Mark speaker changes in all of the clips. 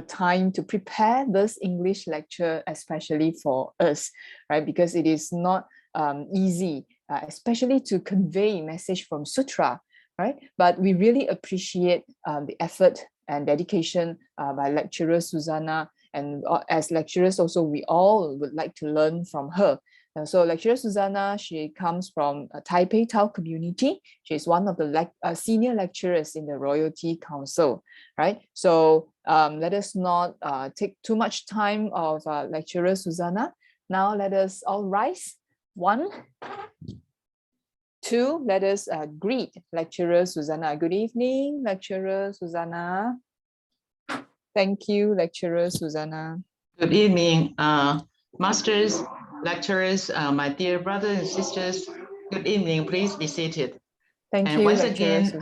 Speaker 1: time to prepare this English lecture, especially for us, right? Because it is not easy, especially to convey message from Sutra, right? But we really appreciate the effort and dedication by lecturer Susanna, and as lecturers also, we all would like to learn from her. So lecturer Susanna, she comes from Taipei Tao community. She's one of the senior lecturers in the Royalty Council, right? So let us not take too much time of lecturer Susanna. Now let us all rise. 1, 2, let us greet lecturer Susanna. Good evening, lecturer Susanna. Thank you, lecturer Susanna.
Speaker 2: Good evening, masters, lecturers, my dear brothers and sisters. Good evening. Please be seated.
Speaker 1: Thank you.
Speaker 2: Once again,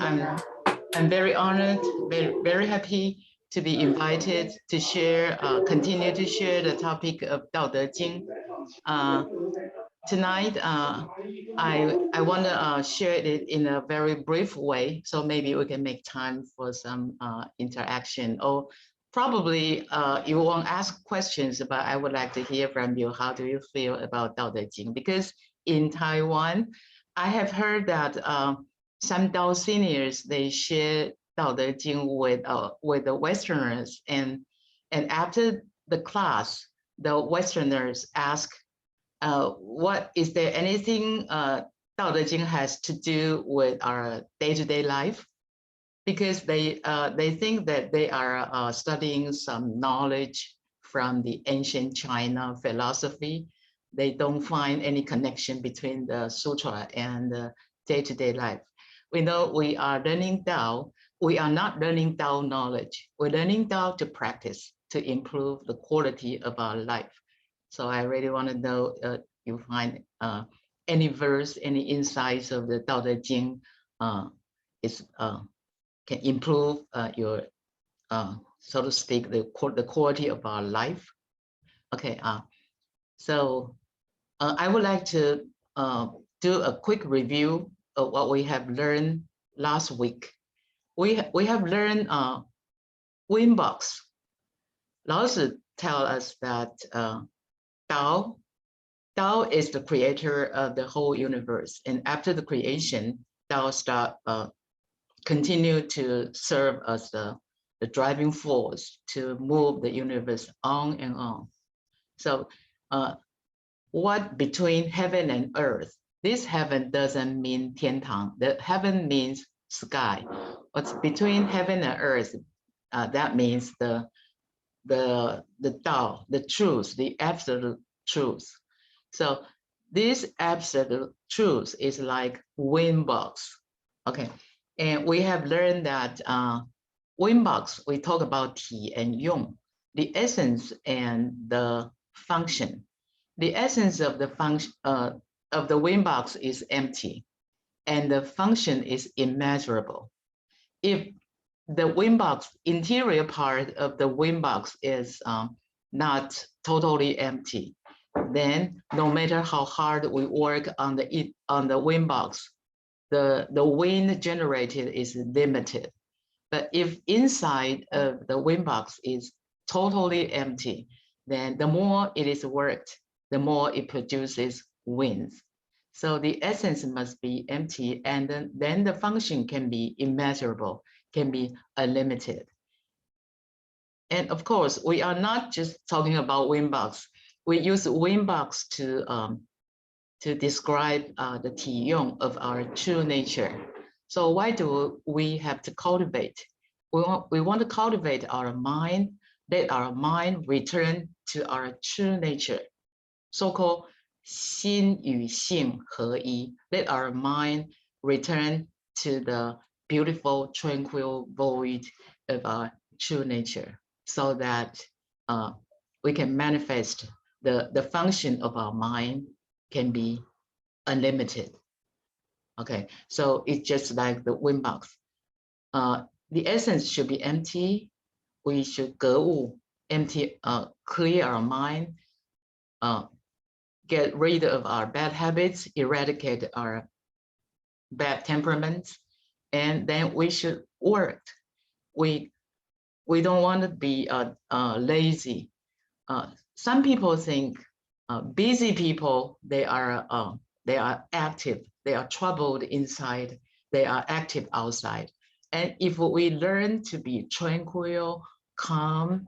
Speaker 2: I'm very honored, very happy to be invited to share, continue to share the topic of Tao Te Ching. Tonight, I want to share it in a very brief way, so maybe we can make time for some interaction, or probably you won't ask questions, but I would like to hear from you. How do you feel about Tao Te Ching? Because in Taiwan, I have heard that some Tao seniors, they share Tao Te Ching with the Westerners, and after the class, the Westerners ask, what is there anything Tao Te Ching has to do with our day-to-day life? Because they think that they are studying some knowledge from the ancient China philosophy. They don't find any connection between the sutra and the day-to-day life. We know we are learning Tao. We are not learning Tao knowledge. We're learning Tao to practice, to improve the quality of our life. So I really want to know you find any verse, any insights of the Tao Te Ching can improve your, so to speak, the quality of our life. Okay, so I would like to do a quick review of what we have learned last week. We have learned wind box. Lao Tzu tell us that Tao is the creator of the whole universe, and after the creation, Tao continue to serve as the driving force to move the universe on and on. So what between heaven and earth? This heaven doesn't mean 天堂. The heaven means sky. What's between heaven and earth? That means the Tao, the truth, the absolute truth. So this absolute truth is like wind box. Okay, and we have learned that wind box, we talk about Ti and Yong, the essence and the function. The essence of the function of the wind box is empty, and the function is immeasurable. If the wind box, interior part of the wind box is not totally empty, then no matter how hard we work on the wind box, the wind generated is limited. But if inside of the wind box is totally empty, then the more it is worked, the more it produces winds. So the essence must be empty, and then the function can be immeasurable, can be unlimited. And of course, we are not just talking about wind box. We use wind box to describe the Tiyong of our true nature. So why do we have to cultivate? We want to cultivate our mind, let our mind return to our true nature. So-called 心与性合一, let our mind return to the beautiful, tranquil void of our true nature, so that we can manifest the function of our mind can be unlimited. Okay, so it's just like the wind box. The essence should be empty. We should go empty, clear our mind, get rid of our bad habits, eradicate our bad temperaments, and then we should work. We we don't want to be lazy. Some people think busy people, they are active, they are troubled inside, they are active outside. And if we learn to be tranquil, calm,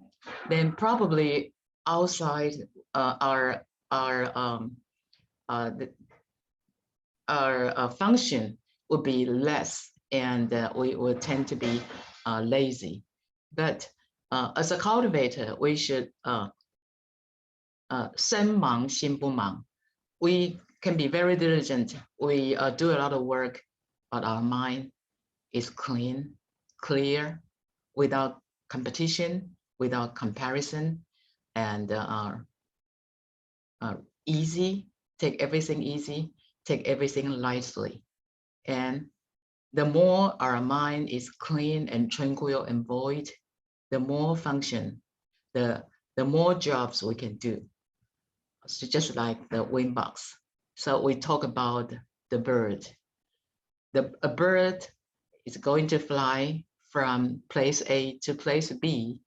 Speaker 2: then probably outside our function would be less, and we will tend to be lazy. But as a cultivator, we should 身忙心不忙. We can be very diligent. We do a lot of work, but our mind is clean, clear, without competition, without comparison, and easy. Take everything easy. Take everything lightly. And the more our mind is clean and tranquil and void, the more function, the more jobs we can do. So just like the wind box. So we talk about the bird. A bird is going to fly from place A to place B.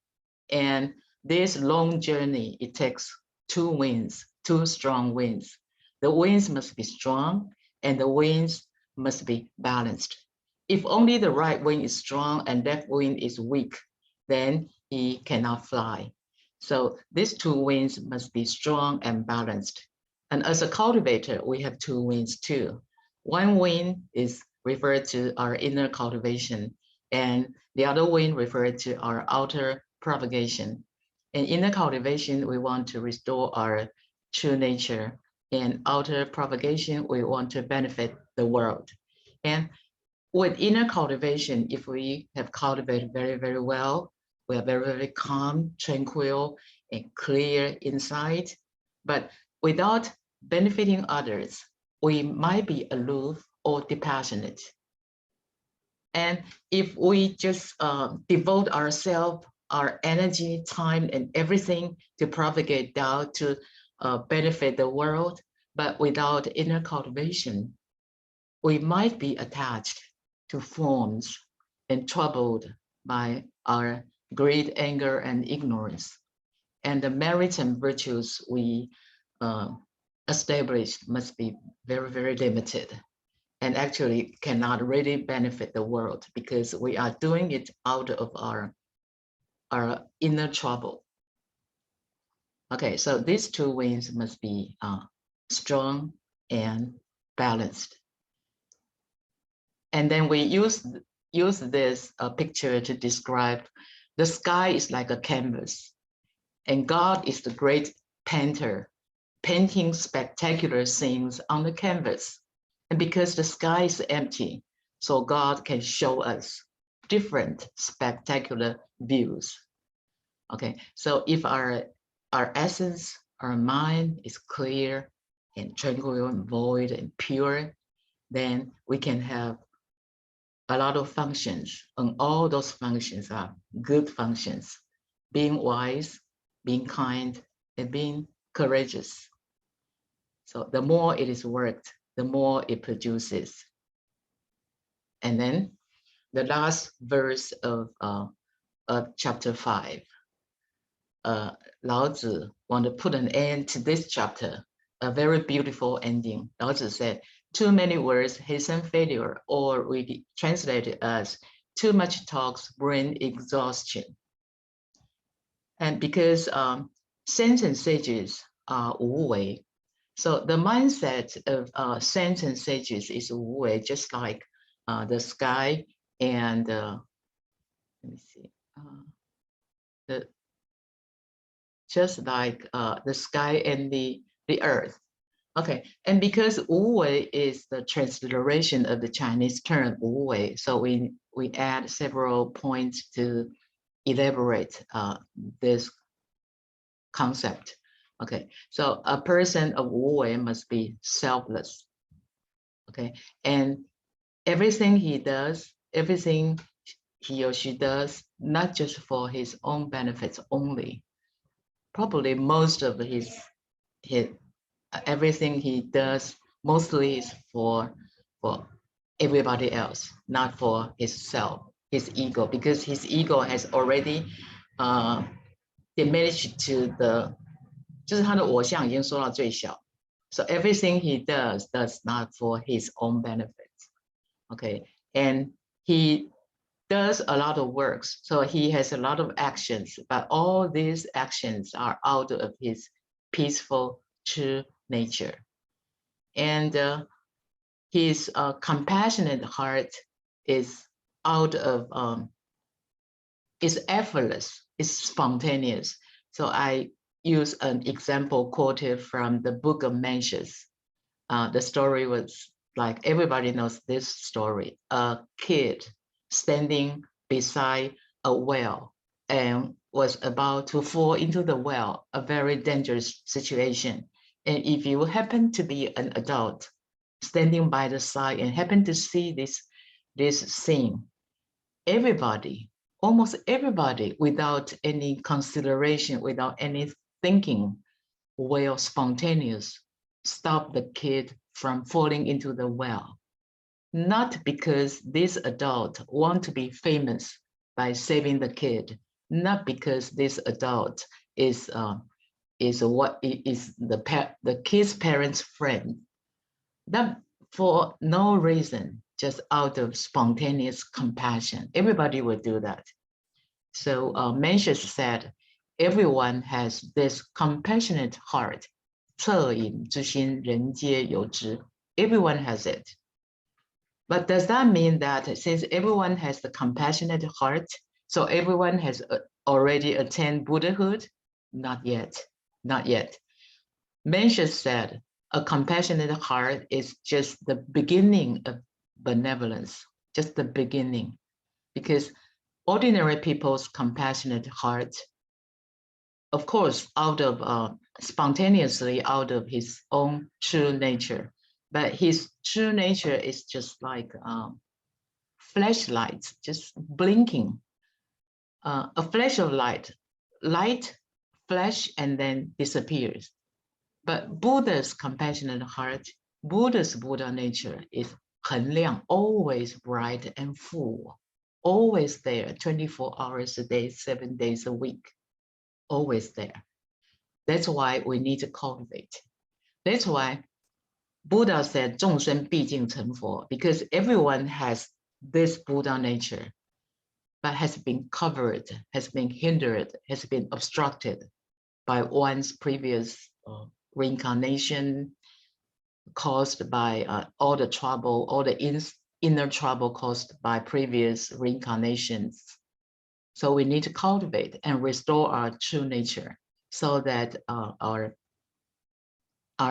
Speaker 2: And this long journey, it takes two winds, two strong winds. The winds must be strong and the winds must be balanced. If only the right wing is strong and left wing is weak, then he cannot fly. So these two winds must be strong and balanced. And as a cultivator, we have two winds too. One wind is referred to our inner cultivation, and the other wind referred to our outer propagation. In inner cultivation, we want to restore our true nature. In outer propagation, we want to benefit the world. And with inner cultivation, if we have cultivated very, very well, we are very, very calm, tranquil, and clear inside. But without benefiting others, we might be aloof or dispassionate. And if we just devote ourselves, our energy, time, and everything to propagate Tao, to benefit the world, but without inner cultivation, we might be attached to forms and troubled by our greed, anger, and ignorance. And the merits and virtues we established must be very, very limited, and actually cannot really benefit the world because we are doing it out of our inner trouble. Okay, so these two wings must be strong and balanced. And then we use this picture to describe the sky is like a canvas, and God is the great painter, painting spectacular scenes on the canvas. And because the sky is empty, so God can show us different spectacular views. Okay, so if our essence, our mind is clear and tranquil and void and pure, then we can have a lot of functions, and all those functions are good functions: being wise, being kind, and being courageous. So the more it is worked, the more it produces. And then the last verse of chapter 5, Lao Tzu wanted to put an end to this chapter, a very beautiful ending. Lao Tzu said, too many words hasten failure, or we translate it as too much talks bring exhaustion. And because saints and sages are wu wei, so the mindset of saints and sages is wu wei, just like the sky and let me see, just like the sky and the earth. Okay, and because wu wei is the transliteration of the Chinese term wu wei, so we add several points to elaborate this concept. Okay, so a person of wu wei must be selfless. Okay, and everything he does, everything he or she does, not just for his own benefits only. Probably most of his everything he does mostly is for everybody else, not for himself. his ego, because his ego has already diminished to the 就是他的我相已经缩到最小 so everything he does not for his own benefit. Okay, and he does a lot of works, so he has a lot of actions, but all these actions are out of his peaceful true nature. And his compassionate heart is out of is effortless, is spontaneous. So I use an example quoted from the Book of Mentions. The story was like, everybody knows this story. A kid standing beside a well and was about to fall into the well, a very dangerous situation. And if you happen to be an adult standing by the side and happen to see this scene, everybody, almost everybody, without any consideration, without any thinking, will spontaneous stop the kid from falling into the well. Not because this adult want to be famous by saving the kid, not because this adult is the kid's parents' friend, not for no reason, just out of spontaneous compassion. Everybody would do that. So Mencius said, everyone has this compassionate heart. 恻隐之心，人皆有之. Everyone has it. But does that mean that since everyone has the compassionate heart, so everyone has already attained Buddhahood? Not yet, not yet. Mencius said, a compassionate heart is just the beginning of benevolence, just the beginning. Because ordinary people's compassionate heart, of course, out of spontaneously out of his own true nature, but his true nature is just like flashlights, just blinking. A flash of light, flash, and then disappears. But Buddha's compassionate heart, Buddha's Buddha nature is 很亮, always bright and full, always there, 24 hours a day, 7 days a week, always there. That's why we need to cultivate. That's why Buddha said, 众生毕竟成佛, because everyone has this Buddha nature, but has been covered, has been hindered, has been obstructed by one's previous reincarnation, caused by all the trouble, all the inner trouble caused by previous reincarnations. So we need to cultivate and restore our true nature so that our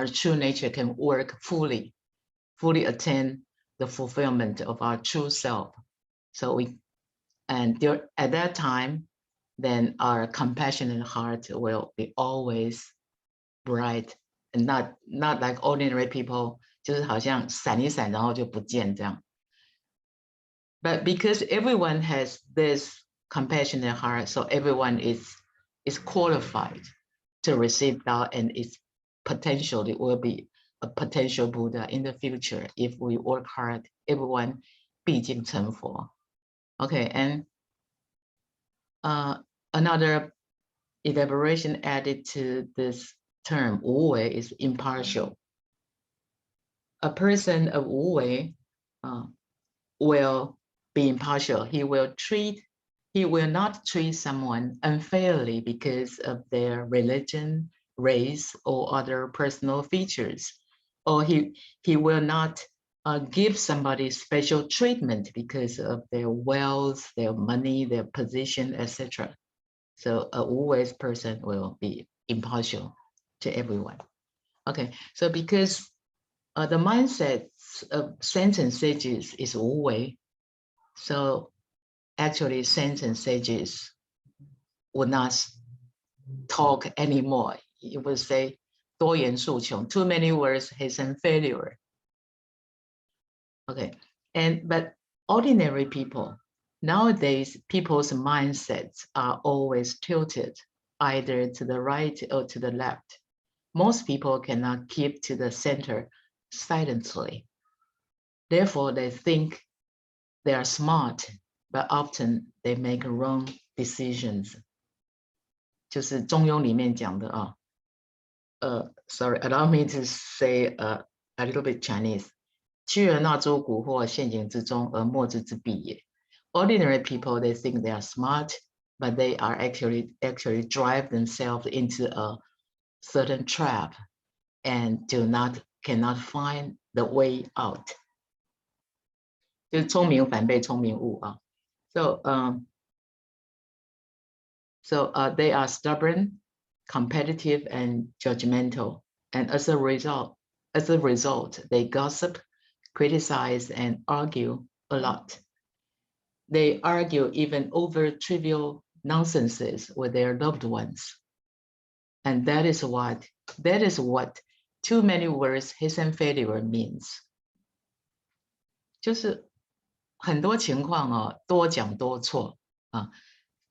Speaker 2: true nature can work fully attain the fulfillment of our true self. So at that time, then our compassionate heart will be always bright, and not like ordinary people, 就是好像闪一闪然后就不见这样. But because everyone has this compassionate heart, so everyone is qualified to receive Tao, and is potentially will be a potential Buddha in the future if we work hard. Everyone 毕竟成佛. Okay, and another elaboration added to this term 无为 is impartial. A person of 无为 will be impartial. He will not treat someone unfairly because of their religion, race, or other personal features. Or he will not give somebody special treatment because of their wealth, their money, their position, etc. So a 无为 person will be impartial to everyone. Okay, so because the mindset of saints and sages is 无为, so actually saints and sages would not talk anymore. You would say 多言数穷, too many words hasten failure. Okay, but ordinary people, nowadays people's mindsets are always tilted either to the right or to the left. Most people cannot keep to the center silently. Therefore, they think they are smart, but often they make wrong decisions. 就是中庸里面讲的啊。Sorry, allow me to say a little bit Chinese. 屈而纳诸蛊惑，陷阱之中而莫之之弊也。Ordinary people, they think they are smart, but they are actually drive themselves into a certain trap and cannot find the way out. 就是聪明反被聪明误啊。So they are stubborn, competitive, and judgmental, and as a result, they gossip, criticize, and argue a lot. They argue even over trivial nonsenses with their loved ones, and that is what too many words hasten failure means. 就是很多情况哦，多讲多错啊。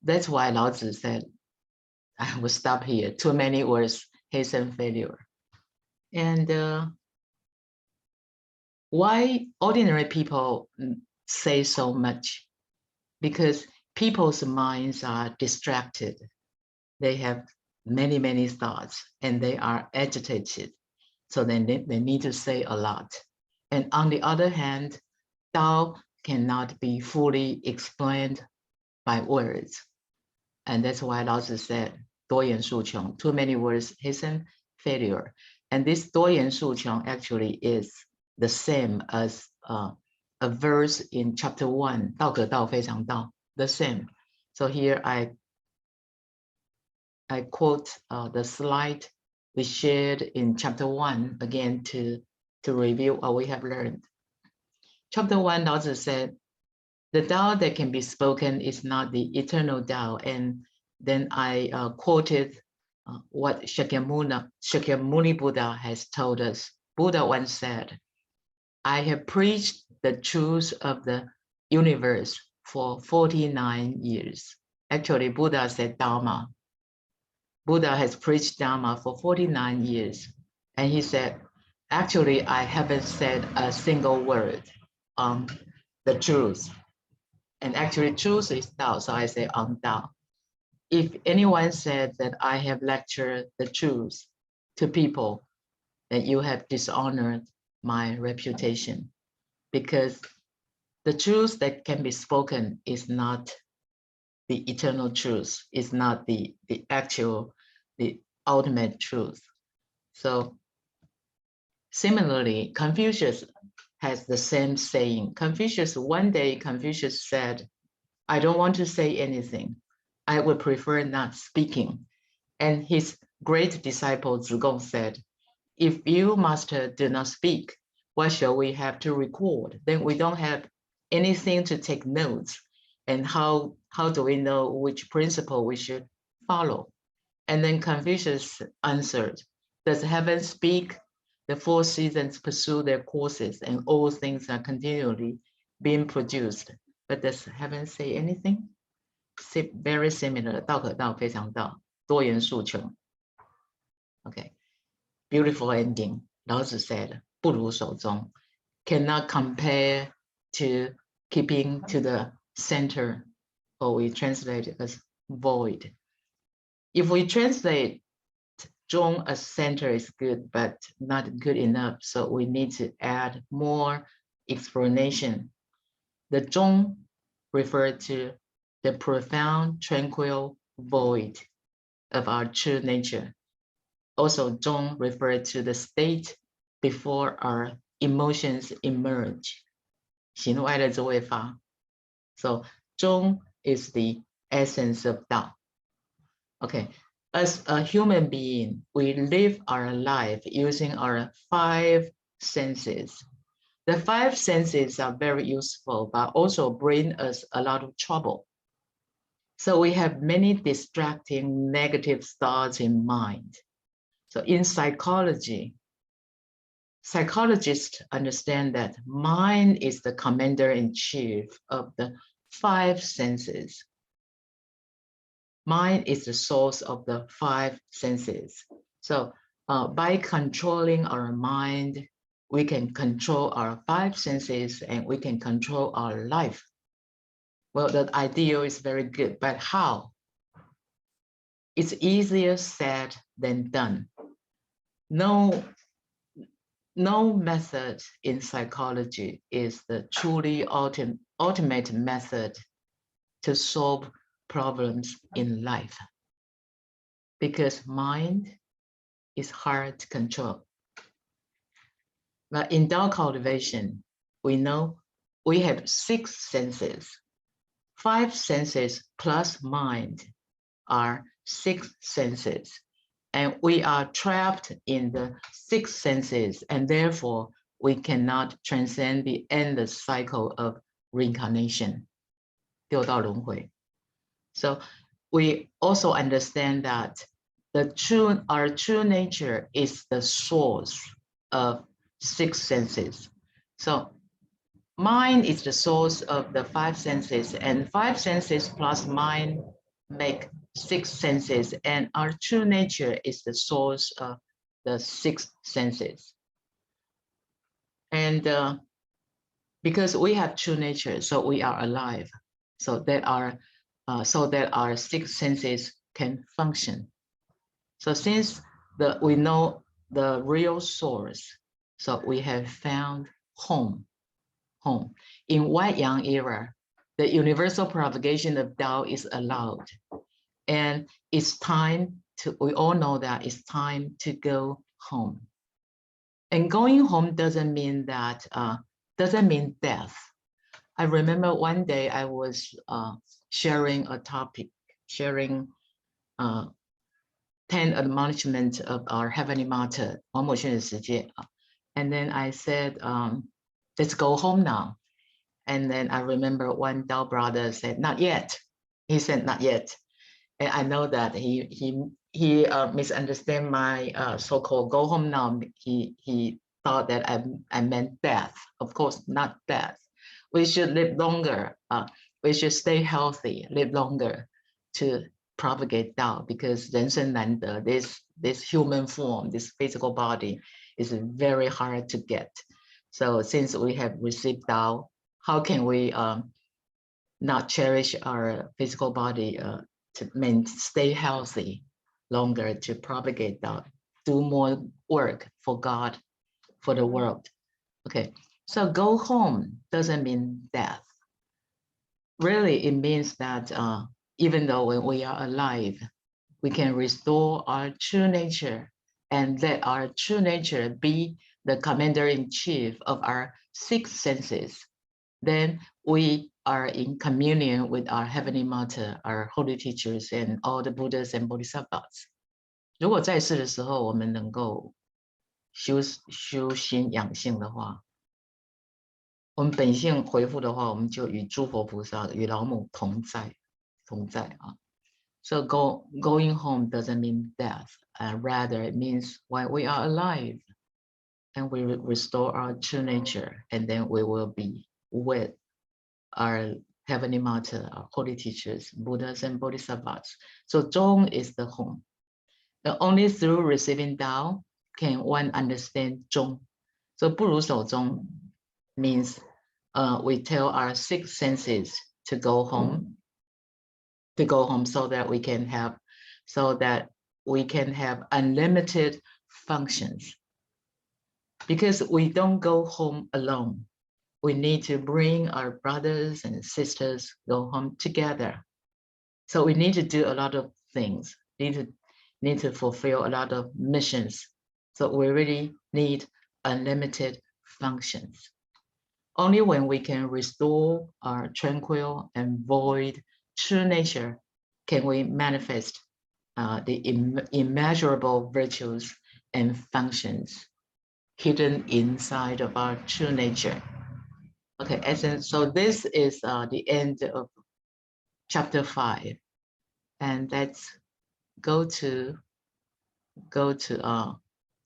Speaker 2: That's why Lao Tzu said, I will stop here. Too many words hasten failure. And why ordinary people say so much? Because people's minds are distracted. They have many, many thoughts and they are agitated. So they need to say a lot. And on the other hand, Tao cannot be fully explained by words. And that's why Lao Tzu said, 多言数穷, too many words hasten failure. And this 多言数穷 actually is the same as a verse in chapter 1, 道可道非常道, the same. So here I quote the slide we shared in chapter 1 again to review what we have learned. Chapter 1, Lao Tzu said, the Tao that can be spoken is not the eternal Tao. And then I quoted what Shakyamuni Buddha has told us. Buddha once said, I have preached the truth of the universe for 49 years. Actually, Buddha said Dharma. Buddha has preached Dharma for 49 years. And he said, actually, I haven't said a single word on the truth. And actually, truth is Tao, so I say on Tao. If anyone said that I have lectured the truth to people, then you have dishonored my reputation, because the truth that can be spoken is not the eternal truth, is not the ultimate truth. So similarly, Confucius has the same saying. One day Confucius said, I don't want to say anything. I would prefer not speaking. And his great disciple Zigong said, if you, master, do not speak, what shall we have to record? Then we don't have anything to take notes. And how do we know which principle we should follow? And then Confucius answered, does heaven speak? The four seasons pursue their courses and all things are continually being produced. But does heaven say anything? Very similar, 道可道非常道, 多言数穷. Okay, beautiful ending. Lao Tzu said, 不如守中, cannot compare to keeping to the center, or we translate it as void. If we translate 中 as center is good, but not good enough, so we need to add more explanation. The 中 referred to the profound, tranquil void of our true nature. Also, 中 referred to the state before our emotions emerge. 喜怒哀乐之未发. So, 中 is the essence of Tao. Okay, as a human being, we live our life using our 5 senses. The 5 senses are very useful, but also bring us a lot of trouble. So we have many distracting negative thoughts in mind. So in psychology, psychologists understand that mind is the commander-in-chief of the 5 senses. Mind is the source of the 5 senses. So by controlling our mind, we can control our 5 senses and we can control our life. Well, the ideal is very good, but how? It's easier said than done. No method in psychology is the truly ultimate method to solve problems in life, because mind is hard to control. But in Tao cultivation, we know we have 6 senses. 5 senses plus mind are 6 senses. And we are trapped in the 6 senses, and therefore we cannot transcend the endless cycle of reincarnation. 六道轮回. So we also understand that our true nature is the source of 6 senses. So mind is the source of the 5 senses, and 5 senses plus mind make 6 senses, and our true nature is the source of the 6 senses. And because we have true nature, so we are alive, so that our 6 senses can function. So since we know the real source, so we have found home. In White Yang era, the universal propagation of Tao is allowed. And it's time we all know that it's time to go home. And going home doesn't mean death. I remember one day I was sharing a topic, 10 admonishments of our Heavenly Mother, 王母训的世界. And then I said, let's go home now. And then I remember one Tao brother said, not yet. He said, not yet. And I know that he misunderstood my so-called go home now. He thought that I meant death. Of course, not death. We should live longer. We should stay healthy, live longer to propagate Tao, because 人生难得, this human form, this physical body is very hard to get. So since we have received Tao, how can we not cherish our physical body to stay healthy longer, to propagate Tao, do more work for God, for the world? Okay, so go home doesn't mean death. Really, it means that even though when we are alive, we can restore our true nature and let our true nature be the commander-in-chief of our 6 senses. Then we are in communion with our Heavenly Mother, our holy teachers, and all the Buddhas and Bodhisattvas. 如果在世的时候我们能够修心养性的话，我们本性恢复的话，我们就与诸佛菩萨、与老母同在啊。So going home doesn't mean death, rather it means while we are alive and we restore our true nature, and then we will be with our Heavenly Mother, our holy teachers, Buddhas and Bodhisattvas. So Zhong is the home. Only through receiving Tao can one understand Zhong. So 不如守中 means we tell our 6 senses to go home, so that we can have unlimited functions. Because we don't go home alone. We need to bring our brothers and sisters go home together. So we need to do a lot of things, need to fulfill a lot of missions. So we really need unlimited functions. Only when we can restore our tranquil and void true nature can we manifest the immeasurable virtues and functions hidden inside of our true nature. Okay, so this is the end of chapter 5, and let's go to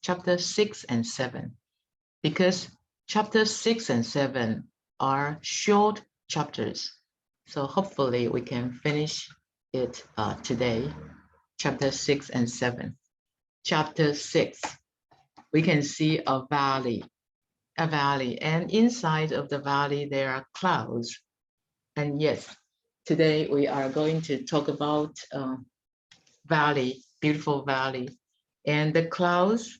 Speaker 2: chapter 6 and 7, because chapter 6 and 7 are short chapters. So hopefully we can finish it today, chapter 6 and 7. Chapter 6, we can see a valley, and inside of the valley there are clouds. And yes, today we are going to talk about valley, beautiful valley, and the clouds.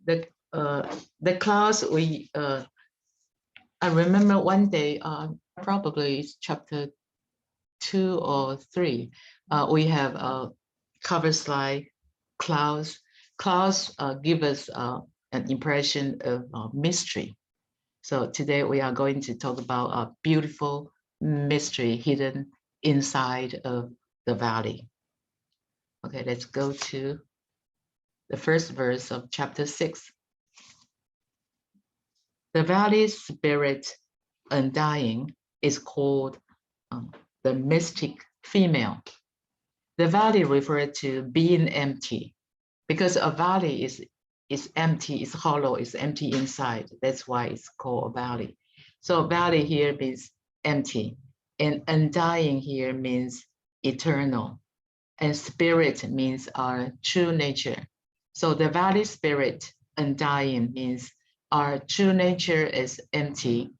Speaker 2: The clouds. I remember one day, probably it's chapter 2 or 3. We have a cover slide, clouds. Clouds give us an impression of mystery. So today we are going to talk about a beautiful mystery hidden inside of the valley. Okay, let's go to the first verse of chapter 6. The valley spirit undying is called the mystic female. The valley referred to being empty, because a valley is empty, it's hollow, it's empty inside. That's why it's called a valley. So valley here means empty, and undying here means eternal, and spirit means our true nature. So the valley spirit undying means our true nature is empty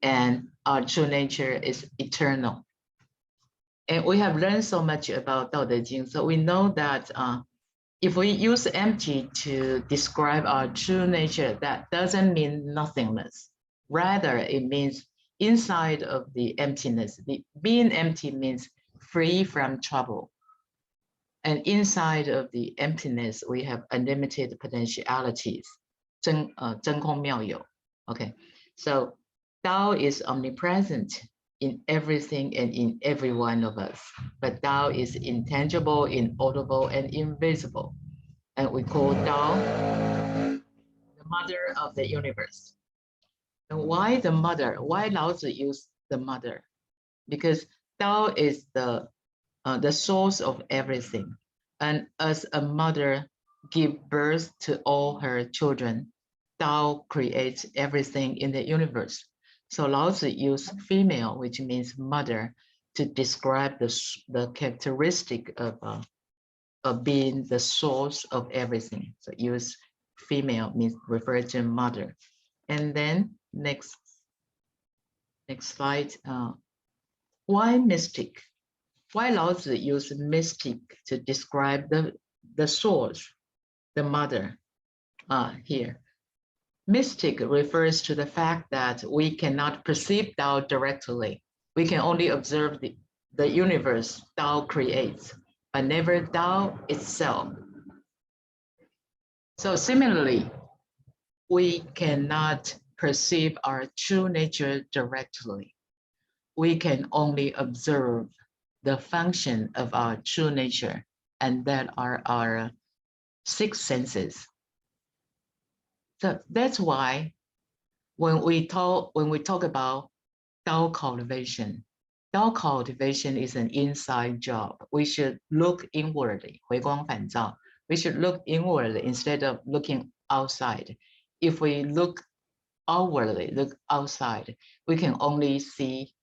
Speaker 2: and our true nature is eternal. And we have learned so much about Tao Te Ching, so we know that if we use empty to describe our true nature, that doesn't mean nothingness. Rather, it means inside of the emptiness. Being empty means free from trouble. And inside of the emptiness, we have unlimited potentialities. 真空妙有. Okay, so Tao is omnipresent in everything and in every one of us. But Tao is intangible, inaudible, and invisible. And we call Tao the mother of the universe. And why the mother? Why Lao Tzu use the mother? Because Tao is the source of everything. And as a mother gives birth to all her children, Tao creates everything in the universe. So Lao Tzu used female, which means mother, to describe the characteristic of being the source of everything. So use female means refer to mother. And then next slide. Why mystic? Why Lao Tzu use mystic to describe the source, the mother here? Mystic refers to the fact that we cannot perceive Tao directly. We can only observe the universe Tao creates, but never Tao itself. So similarly, we cannot perceive our true nature directly. We can only observe the function of our true nature, and that are our 6 senses. So that's why when we talk about Tao cultivation is an inside job. We should look inwardly, 回光返照. We should look inwardly instead of looking outside. If we look outwardly, look outside, we can only see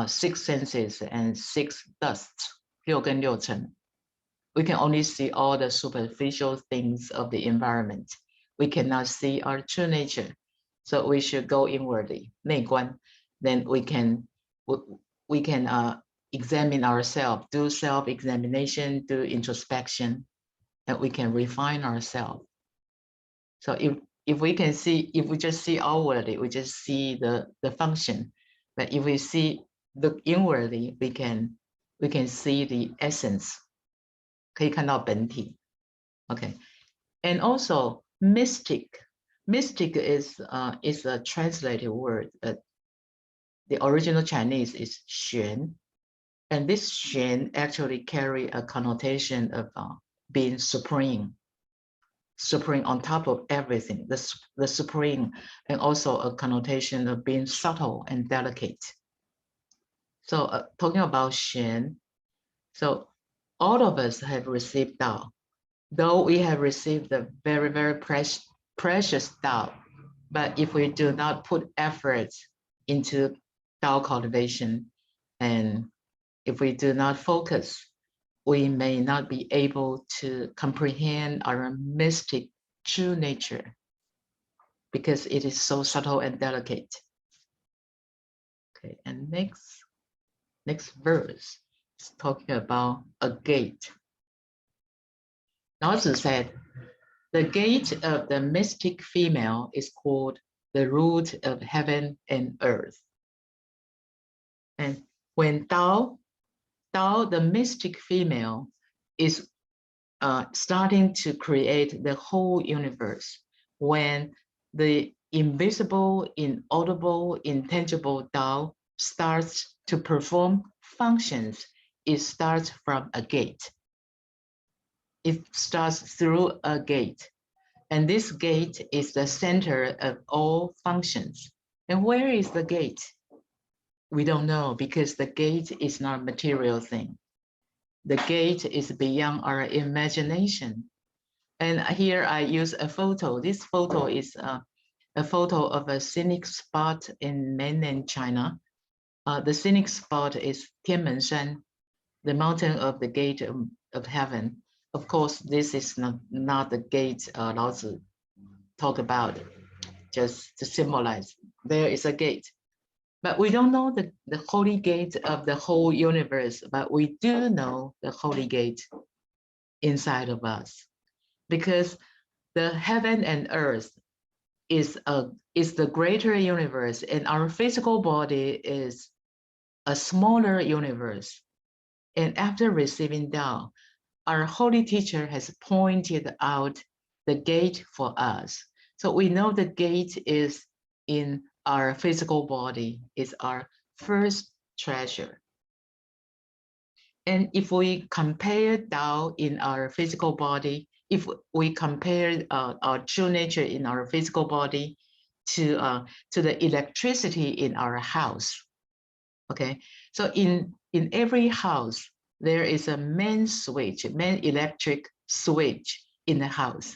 Speaker 2: 6 senses and 6 dusts, 6根6尘. We can only see all the superficial things of the environment. We cannot see our true nature. So we should go inwardly, 内观. Then we can examine ourselves, do self-examination, do introspection, and we can refine ourselves. So if we just see outwardly, we just see the function. But if we look inwardly, we can see the essence. 可以看到本体. Okay, and also mystic. Mystic is a translated word. The original Chinese is 玄, and this 玄 actually carry a connotation of being supreme on top of everything, the supreme, and also a connotation of being subtle and delicate. So talking about 玄, so all of us have received Tao, though we have received the very, very precious Tao. But if we do not put effort into Tao cultivation, and if we do not focus, we may not be able to comprehend our mystic true nature, because it is so subtle and delicate. Okay, and next. next verse is talking about a gate. Lao Tzu said, the gate of the mystic female is called the root of heaven and earth. And when Tao, the mystic female, is starting to create the whole universe, when the invisible, inaudible, intangible Tao starts to perform functions, it starts from a gate. It starts through a gate. And this gate is the center of all functions. And where is the gate? We don't know, because the gate is not a material thing. The gate is beyond our imagination. And here I use a photo. This photo is a photo of a scenic spot in mainland China. The scenic spot is Tianmenshan, the mountain of the gate of heaven. Of course, this is not the gate Lao Tzu talk about, just to symbolize. There is a gate. But we don't know the holy gate of the whole universe, but we do know the holy gate inside of us. Because the heaven and earth is the greater universe, and our physical body is a smaller universe. And after receiving Tao, our holy teacher has pointed out the gate for us. So we know the gate is in our physical body, is our first treasure. And if we compare Tao in our physical body, if we compare our true nature in our physical body to the electricity in our house, okay? So in every house, there is a main switch, main electric switch in the house,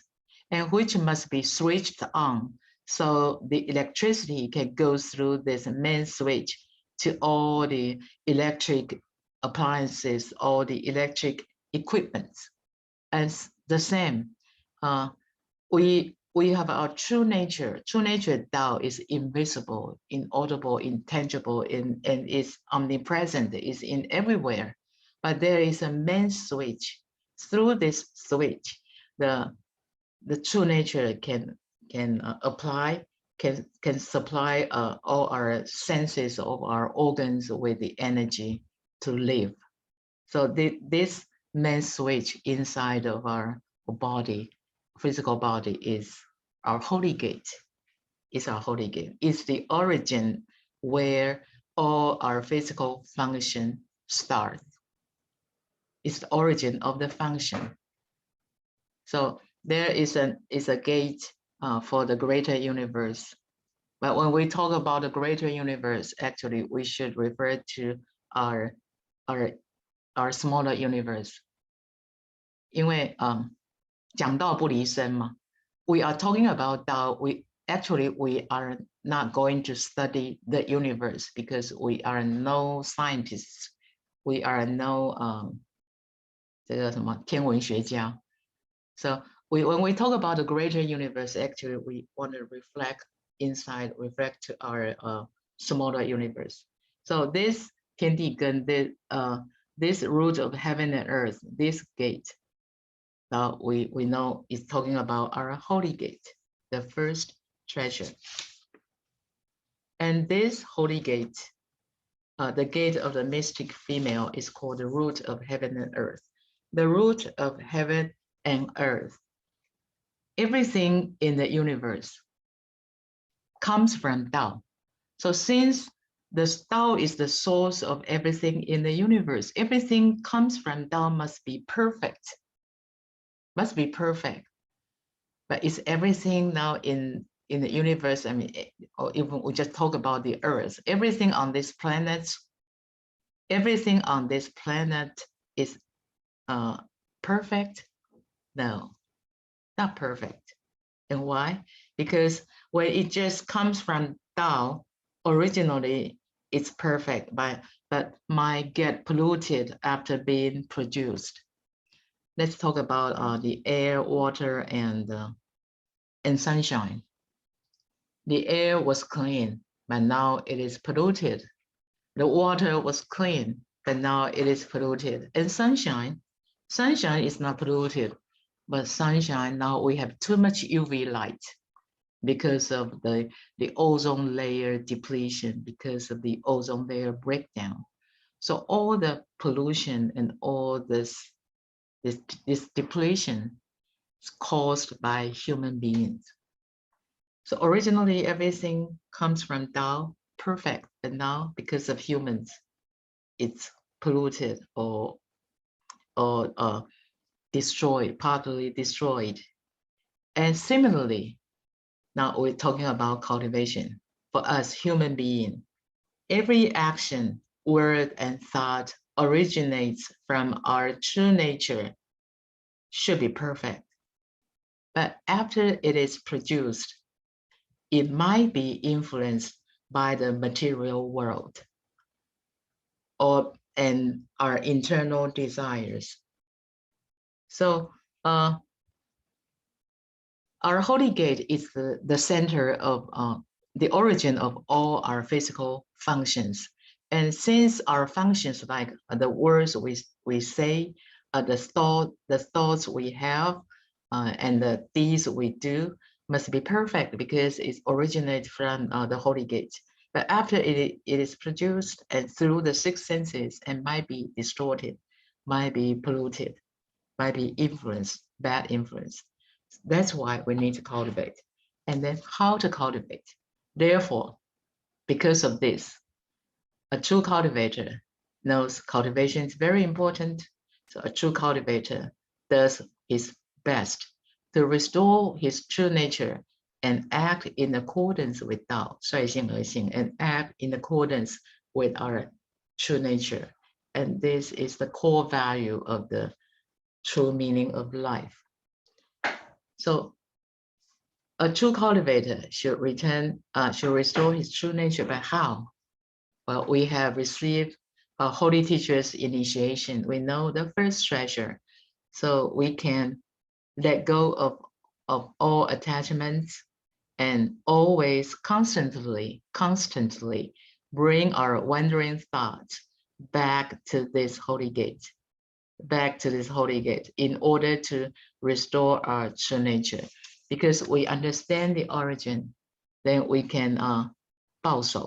Speaker 2: and which must be switched on so the electricity can go through this main switch to all the electric appliances, all the electric equipments. As the same, we have our true nature. True nature Tao is invisible, inaudible, intangible, and is omnipresent, is in everywhere. But there is a main switch. Through this switch, the true nature can apply, can supply all our senses of our organs with the energy to live. So this main switch inside of our body, physical body, is our holy gate. Is our holy gate. It's the origin where all our physical function starts. It's the origin of the function. So there is a gate for the greater universe. But when we talk about the greater universe, actually we should refer to our smaller universe. 因为讲道不离身嘛, we are talking about Tao. We are not going to study the universe because we are no scientists. We are no 这个什么天文学家. So when we talk about the greater universe, actually we want to reflect to our smaller universe. So this 天地根, this root of heaven and earth, this gate, we know is talking about our holy gate, the first treasure. And this holy gate, the gate of the mystic female, is called the root of heaven and earth. The root of heaven and earth. Everything in the universe comes from Tao. So since the Tao is the source of everything in the universe, everything comes from Tao must be perfect. Must be perfect. But is everything now in the universe, I mean, or even we just talk about the earth, everything on this planet is perfect? No, not perfect. And why? Because when it just comes from Tao, originally it's perfect, but might get polluted after being produced. Let's talk about the air, water, and sunshine. The air was clean, but now it is polluted. The water was clean, but now it is polluted. And sunshine is not polluted, but sunshine, now we have too much UV light because of the ozone layer depletion, because of the ozone layer breakdown. So all the pollution and all this depletion is caused by human beings. So originally everything comes from Tao, perfect, but now because of humans, it's polluted or destroyed, partly destroyed. And similarly, now we're talking about cultivation. For us human beings, every action, word, and thought originates from our true nature, should be perfect. But after it is produced, it might be influenced by the material world and our internal desires. So our holy gate is the center of the origin of all our physical functions. And since our functions, like the words we say, the thoughts we have, and the deeds we do must be perfect because it originates from the holy gate. But after it is produced and through the six senses and might be distorted, might be polluted, might be influenced, bad influence. That's why we need to cultivate. And then how to cultivate. Therefore, because of this, a true cultivator knows cultivation is very important. So a true cultivator does his best to restore his true nature and act in accordance with Tao, 率性而行, and act in accordance with our true nature. And this is the core value of the true meaning of life. So a true cultivator should restore his true nature, but how? Well, we have received a holy teacher's initiation. We know the first treasure, so we can let go of all attachments and always constantly bring our wandering thoughts back to this holy gate, in order to restore our true nature. Because we understand the origin, then we can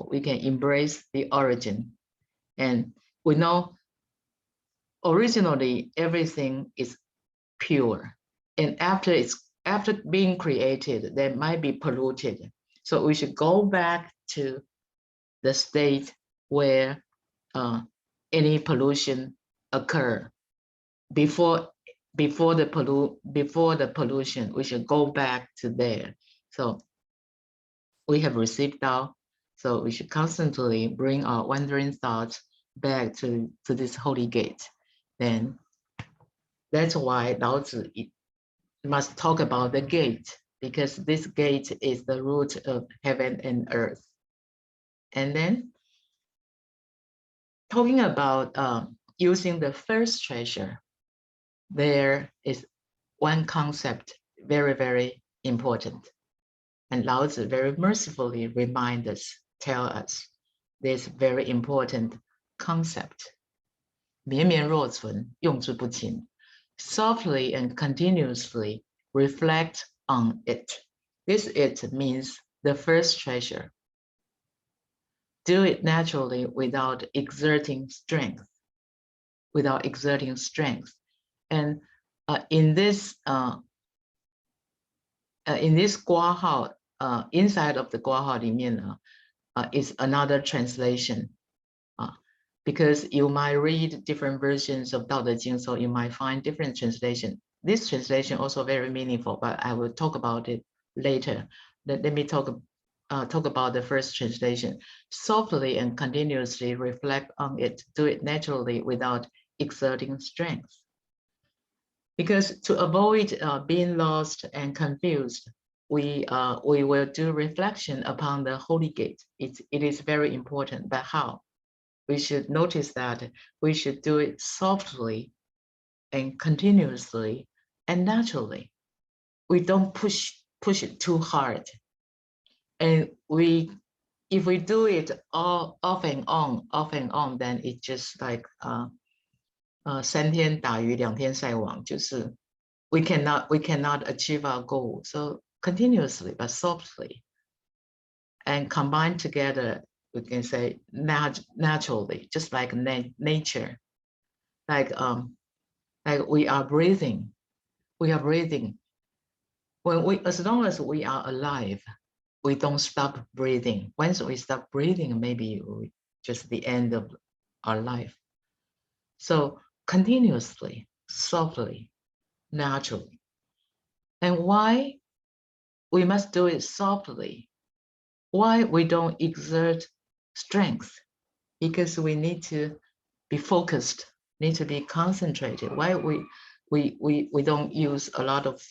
Speaker 2: we can embrace the origin. And we know originally everything is pure. And after being created, they might be polluted. So we should go back to the state where any pollution occur. Before the pollution, we should go back to there. So we have received Tao, so we should constantly bring our wandering thoughts back to this holy gate. Then that's why Lao Tzu must talk about the gate, because this gate is the root of heaven and earth. And then talking about using the first treasure, there is one concept very, very important. And Lao Tzu very mercifully reminds us, tell us this very important concept. 绵绵若存，用之不尽. Softly and continuously reflect on it. This it means the first treasure. Do it naturally without exerting strength. And in this 挂号 inside of the 挂号里面呢 is another translation. Because you might read different versions of Tao Te Ching, so you might find different translation. This translation also very meaningful, but I will talk about it later. Let me talk about the first translation. Softly and continuously reflect on it. Do it naturally without exerting strength. Because to avoid being lost and confused, we will do reflection upon the holy gate. It is very important, but how? We should notice that we should do it softly and continuously and naturally. We don't push it too hard. And we if we do it all off and on, then it's just like 三天打鱼两天晒网，就是 we cannot achieve our goal. So continuously but softly and combined together, we can say naturally, just like nature, like we are breathing. When as long as we are alive, we don't stop breathing. Once we stop breathing, maybe just the end of our life. So continuously, softly, naturally. And why we must do it softly? Why we don't exert strength? Because we need to be focused, need to be concentrated. Why we don't use a lot of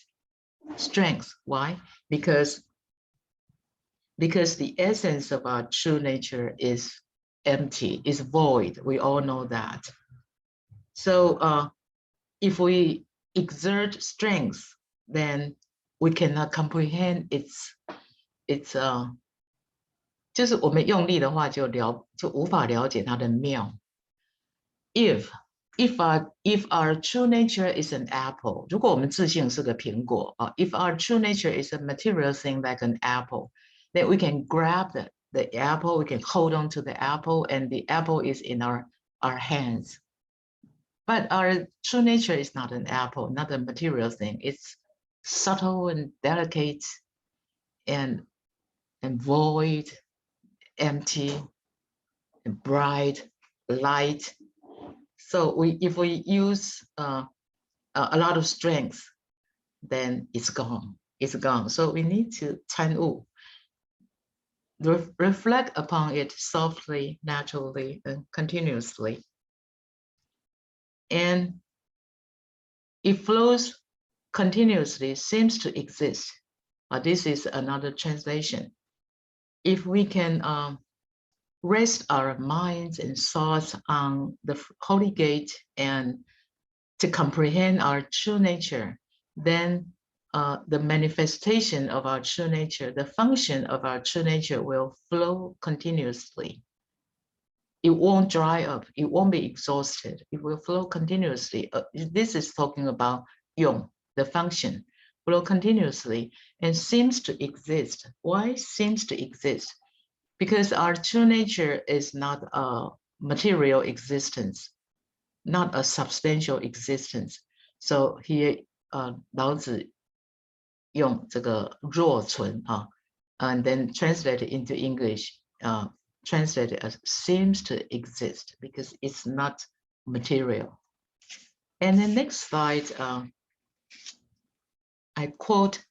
Speaker 2: strength? Why? Because the essence of our true nature is empty, is void. We all know that. So if we exert strength, then we cannot comprehend its 就是我们用力的话就无法了解它的妙。If our true nature is an apple， 如果我们自性是个苹果啊 ，if our true nature is a material thing like an apple, then we can grab the apple, we can hold on to the apple, and the apple is in our hands. But our true nature is not an apple, not a material thing. It's subtle and delicate and void, empty, and bright, light. So if we use a lot of strength, then it's gone. It's gone. So we need to 参悟, reflect upon it softly, naturally, and continuously. And it flows continuously, seems to exist. This is another translation. If we can rest our minds and thoughts on the Holy Gate and to comprehend our true nature, then the manifestation of our true nature, the function of our true nature will flow continuously. It won't dry up. It won't be exhausted. It will flow continuously. This is talking about yong, the function, flow continuously and seems to exist. Why seems to exist? Because our true nature is not a material existence, not a substantial existence. So here, 老子用这个若存 and then translate it into English, translated as seems to exist because it's not material. And the next slide, I quote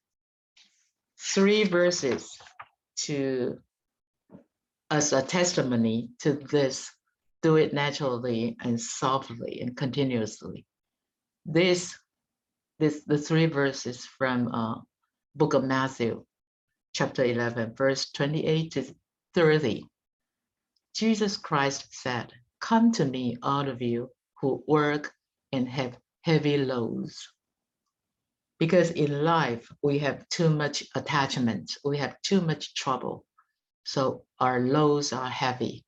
Speaker 2: 3 verses as a testimony to this: do it naturally and softly and continuously. The 3 verses from book of Matthew, chapter 11, verse 28 to 30. Jesus Christ said, "Come to me, all of you who work and have heavy loads." Because in life, we have too much attachment, we have too much trouble. So our loads are heavy.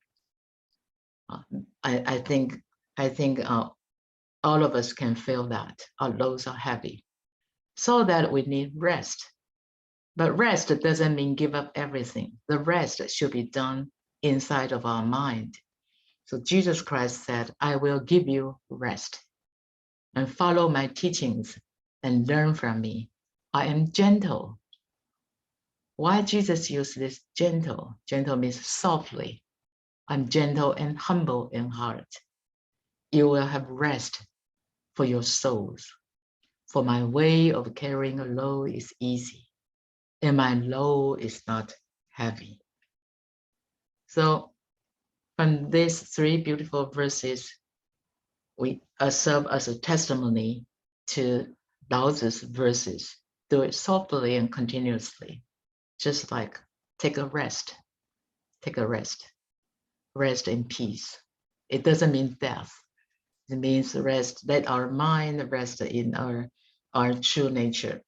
Speaker 2: I think all of us can feel that our loads are heavy. So that we need rest. But rest doesn't mean give up everything. The rest should be done inside of our mind. So Jesus Christ said, "I will give you rest and follow my teachings and learn from me. I am gentle." Why Jesus used this gentle? Gentle means softly. I'm gentle and humble in heart. You will have rest for your souls. For my way of carrying a load is easy, and my load is not heavy. So from these 3 beautiful verses, we serve as a testimony to Lao Tzu's verses. Do it softly and continuously, just like take a rest, rest in peace. It doesn't mean death. It means rest, let our mind rest in our true nature.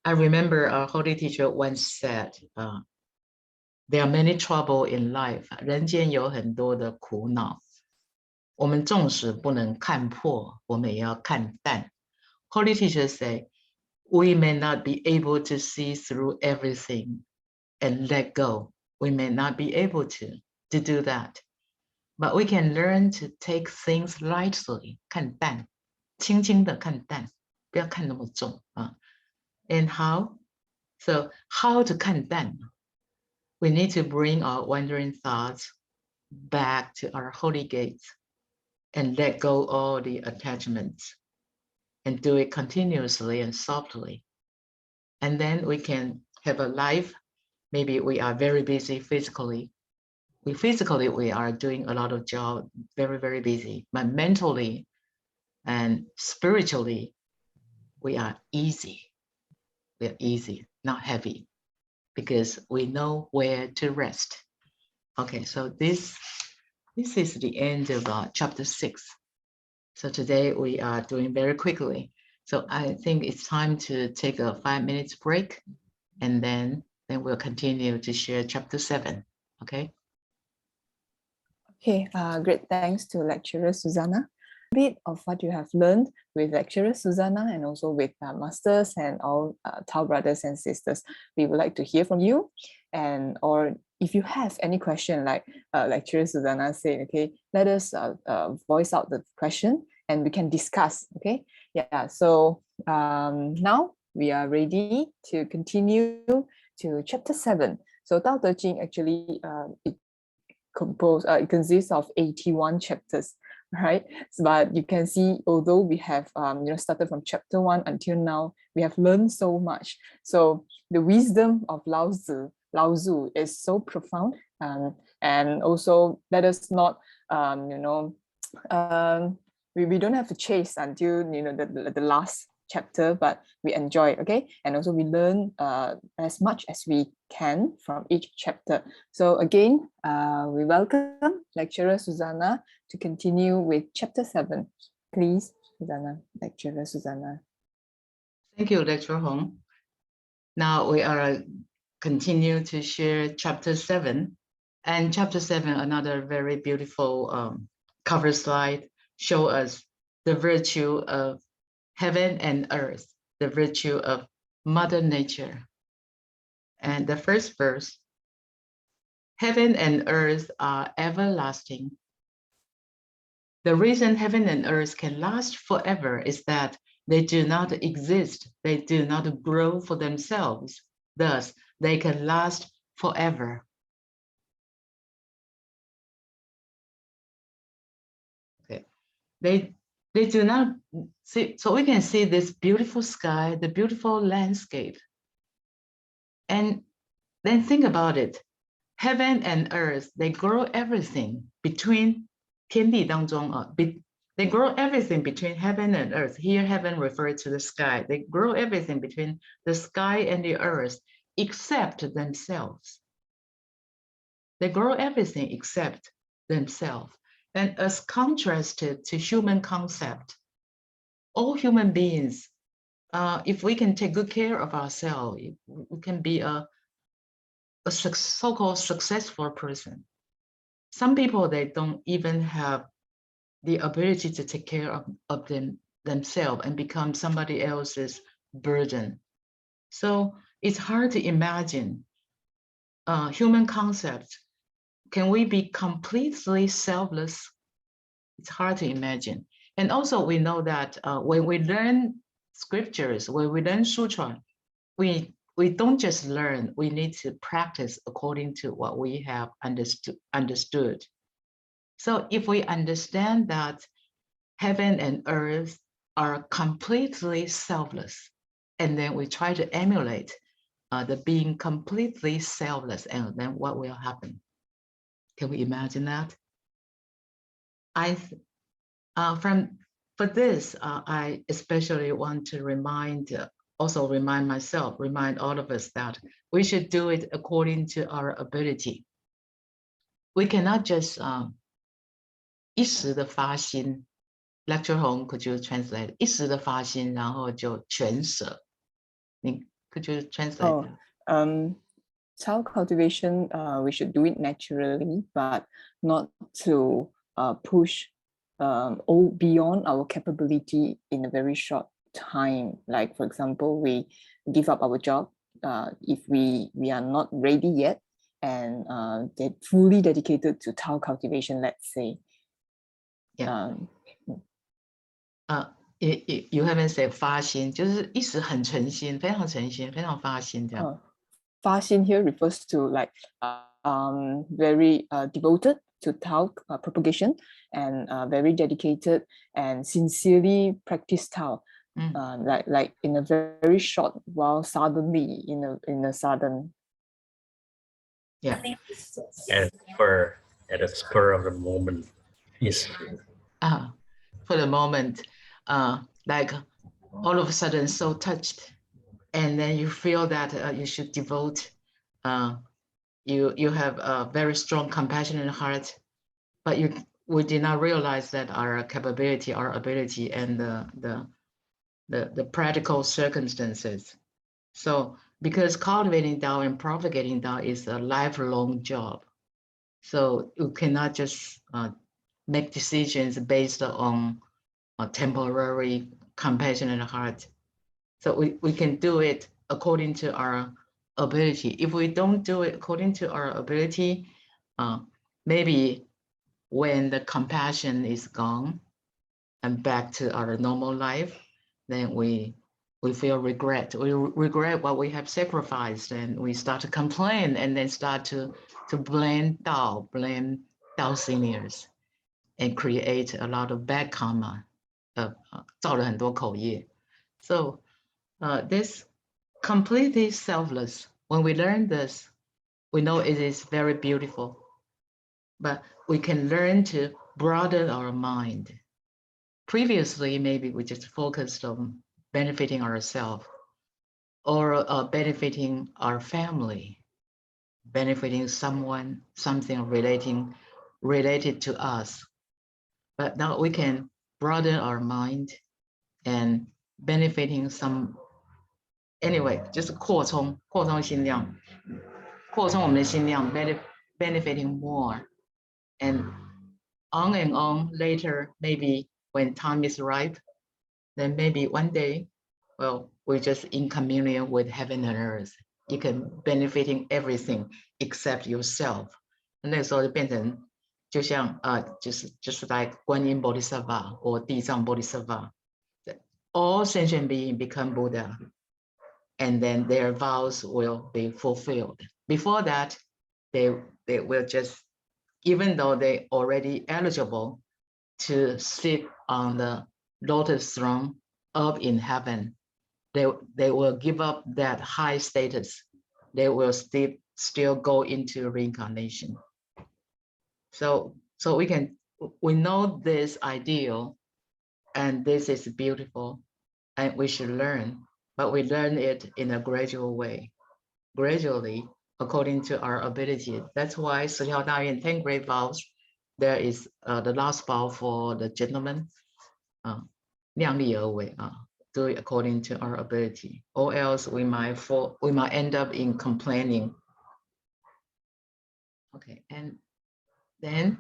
Speaker 2: I remember our holy teacher once said, there are many trouble in life. 人间有很多的苦恼。我们纵使不能看破，我们也要看淡。Holy teachers say, we may not be able to see through everything and let go. We may not be able to do that. But we can learn to take things lightly. 看淡，轻轻的看淡，不要看那么重啊。And how? So how to 看淡? We need to bring our wandering thoughts back to our holy gates and let go all the attachments and do it continuously and softly. And then we can have a life. Maybe we are very busy physically. We are doing a lot of job, very, very busy, but mentally and spiritually, we are easy. We are easy, not heavy, because we know where to rest. Okay, so this is the end of chapter 6. So today we are doing very quickly. So I think it's time to take a 5 minutes break, and then we'll continue to share chapter 7. Okay.
Speaker 1: Okay, great. Thanks to lecturer Susanna. A bit of what you have learned with lecturer Susanna and also with masters and all Tao brothers and sisters. We would like to hear from you, and or if you have any question like lecturer Susanna said, okay, let us voice out the question and we can discuss. Okay, yeah. So now we are ready to continue to chapter 7. So Tao Te Ching actually it consists of 81 chapters, right? But you can see, although we have started from chapter 1 until now, we have learned so much. So the wisdom of Lao Tzu is so profound, and also let us not we don't have to chase until the last chapter, but we enjoy it, okay? And also we learn as much as we can from each chapter. So again, we welcome lecturer Susanna to continue with chapter 7. Please, Susanna, lecturer Susanna.
Speaker 2: Thank you, Lecturer Hong. Now we are continue to share chapter 7. And chapter 7, another very beautiful cover slide, show us the virtue of heaven and earth, the virtue of Mother Nature. And the first verse, heaven and earth are everlasting. The reason heaven and earth can last forever is that they do not exist. They do not grow for themselves. Thus, they can last forever. Okay. They do not see, so we can see this beautiful sky, the beautiful landscape. And then think about it. Heaven and earth, they grow everything between 天地当中, they grow everything between heaven and earth. Here, heaven refers to the sky. They grow everything between the sky and the earth, except themselves. They grow everything except themselves. And as contrasted to human concept, all human beings, if we can take good care of ourselves, we can be a so-called successful person. Some people, they don't even have the ability to take care of themselves and become somebody else's burden. So it's hard to imagine human concept. Can we be completely selfless? It's hard to imagine. And also we know that when we learn scriptures, when we learn sutra, we don't just learn, we need to practice according to what we have understood. So if we understand that heaven and earth are completely selfless, and then we try to emulate the being completely selfless, and then what will happen? Can we imagine that? For this, I especially want to remind myself, remind all of us that we should do it according to our ability. We cannot just 一时的发心. Lecturer Hong, could you translate? 一时的发心, 然后就全舍. Could you translate?
Speaker 1: Tao cultivation, we should do it naturally, but not to push beyond our capability in a very short time. Like, for example, we give up our job if we are not ready yet, and they're fully dedicated to Tao cultivation, let's say.
Speaker 2: Yeah. You haven't said 发心，就是一时很诚心，非常诚心，非常发心这样。
Speaker 1: 发心 here refers to like very devoted to Tao propagation and very dedicated and sincerely practice Tao. Like in a very short while, suddenly in a sudden.
Speaker 2: Yeah.
Speaker 3: At a spur of the moment is.
Speaker 2: For the moment, like all of a sudden so touched, and then you feel that you should devote. You have a very strong compassionate heart, but we did not realize that our capability, our ability, and the practical circumstances. So because cultivating Tao and propagating Tao is a lifelong job, so you cannot just make decisions based on a temporary compassionate heart. So we can do it according to our ability. If we don't do it according to our ability, maybe when the compassion is gone and back to our normal life, then we feel regret. We regret what we have sacrificed, and we start to complain, and then start to blame Tao seniors, and create a lot of bad karma. 造了很多口业. So this completely selfless, when we learn this, we know it is very beautiful, but we can learn to broaden our mind. Previously, maybe we just focused on benefiting ourselves, or benefiting our family, benefiting someone, something related to us. But now we can broaden our mind and benefiting some, anyway, just 扩充心量，扩充我们的心量 benefiting more, and on later, maybe when time is ripe, then maybe one day, well, we're just in communion with heaven and earth. You can benefiting everything except yourself. 那时候就变成就像就是来观音 Bodhisattva or 地藏 Bodhisattva. All sentient beings become Buddha, and then their vows will be fulfilled. Before that, they will just, even though they already eligible to sit on the lotus throne up in heaven, they will give up that high status. They will still go into reincarnation. So we know this ideal, and this is beautiful, and we should learn, but we learn it in a gradual way, gradually, according to our ability. That's why 十条大愿 10 great vows. There is the last vow for the gentleman, 量力而为, do it according to our ability, or else we might end up in complaining. Okay, and then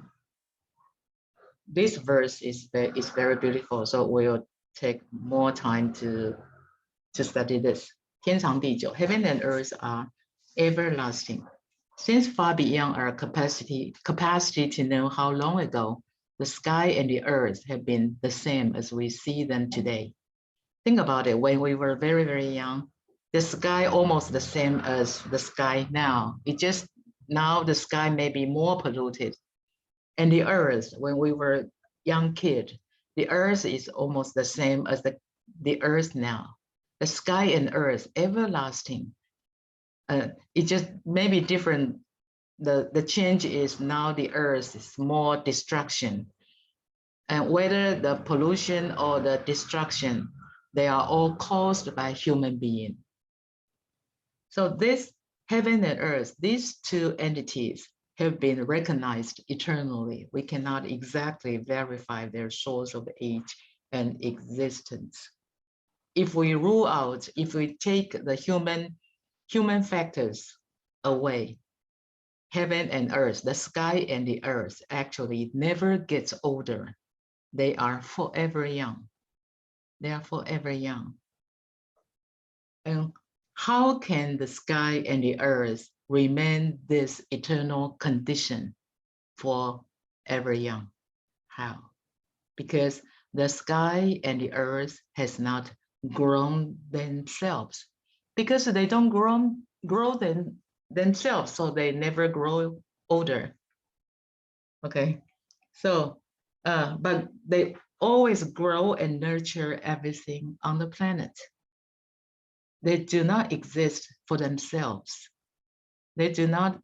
Speaker 2: this verse is very beautiful, so we'll take more time to study this. 天长地久, heaven and earth are everlasting. Since far beyond our capacity to know how long ago the sky and the earth have been the same as we see them today. Think about it, when we were very, very young, the sky almost the same as the sky now. It just, now the sky may be more polluted. And the earth, when we were young kid, the earth is almost the same as the earth now. The sky and earth, everlasting. It just may be different. The change is now the earth is more destruction. And whether the pollution or the destruction, they are all caused by human being. So this heaven and earth, these two entities have been recognized eternally. We cannot exactly verify their source of age and existence. If we rule out, if we take the human factors away. Heaven and earth, the sky and the earth actually never gets older. They are forever young. They are forever young. And how can the sky and the earth remain this eternal condition forever young? How? Because the sky and the earth has not grown themselves. Because they don't grow themselves, so they never grow older. Okay, so but they always grow and nurture everything on the planet. They do not exist for themselves. They do not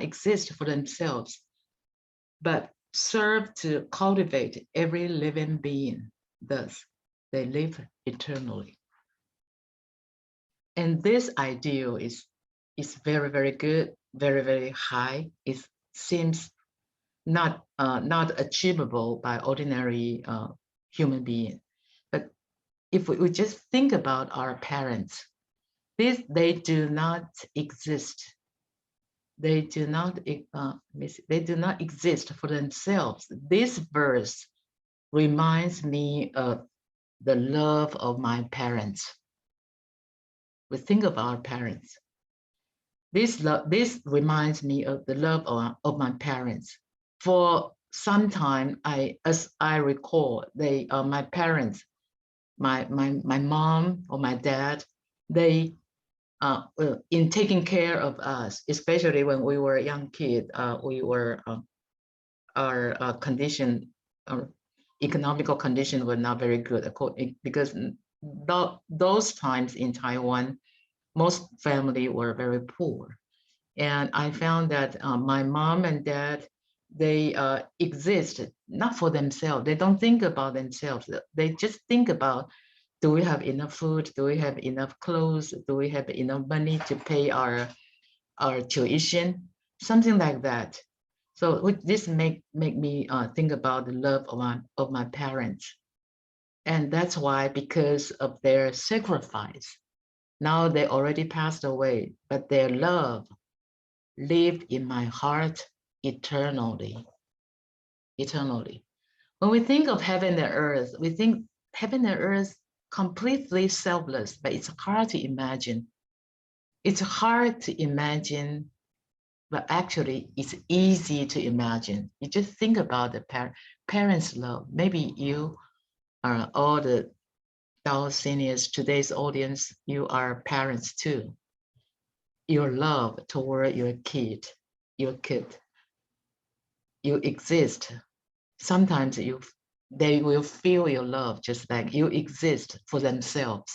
Speaker 2: exist for themselves, but serve to cultivate every living being. Thus, they live eternally. And this ideal is very, very good, very, very high. It seems not achievable by ordinary human being. But if we just think about our parents, they do not exist. They do not exist for themselves. This verse reminds me of the love of my parents. We think of our parents. This reminds me of the love of my parents. For some time, as I recall, my parents, my mom or my dad, they in taking care of us, especially when we were a young kid, our condition, our economical condition were not very good, because those times in Taiwan, most family were very poor. And I found that my mom and dad, they exist not for themselves. They don't think about themselves. They just think about, do we have enough food? Do we have enough clothes? Do we have enough money to pay our tuition? Something like that. So this make me think about the love of my parents. And that's why, because of their sacrifice, now they already passed away, but their love lived in my heart eternally. Eternally. When we think of heaven and earth, we think heaven and earth completely selfless, but it's hard to imagine. It's hard to imagine, but actually it's easy to imagine. You just think about the parents' love. Maybe you are all the Tao seniors, today's audience, you are parents too. Your love toward your kid, you exist. Sometimes they will feel your love just like you exist for themselves.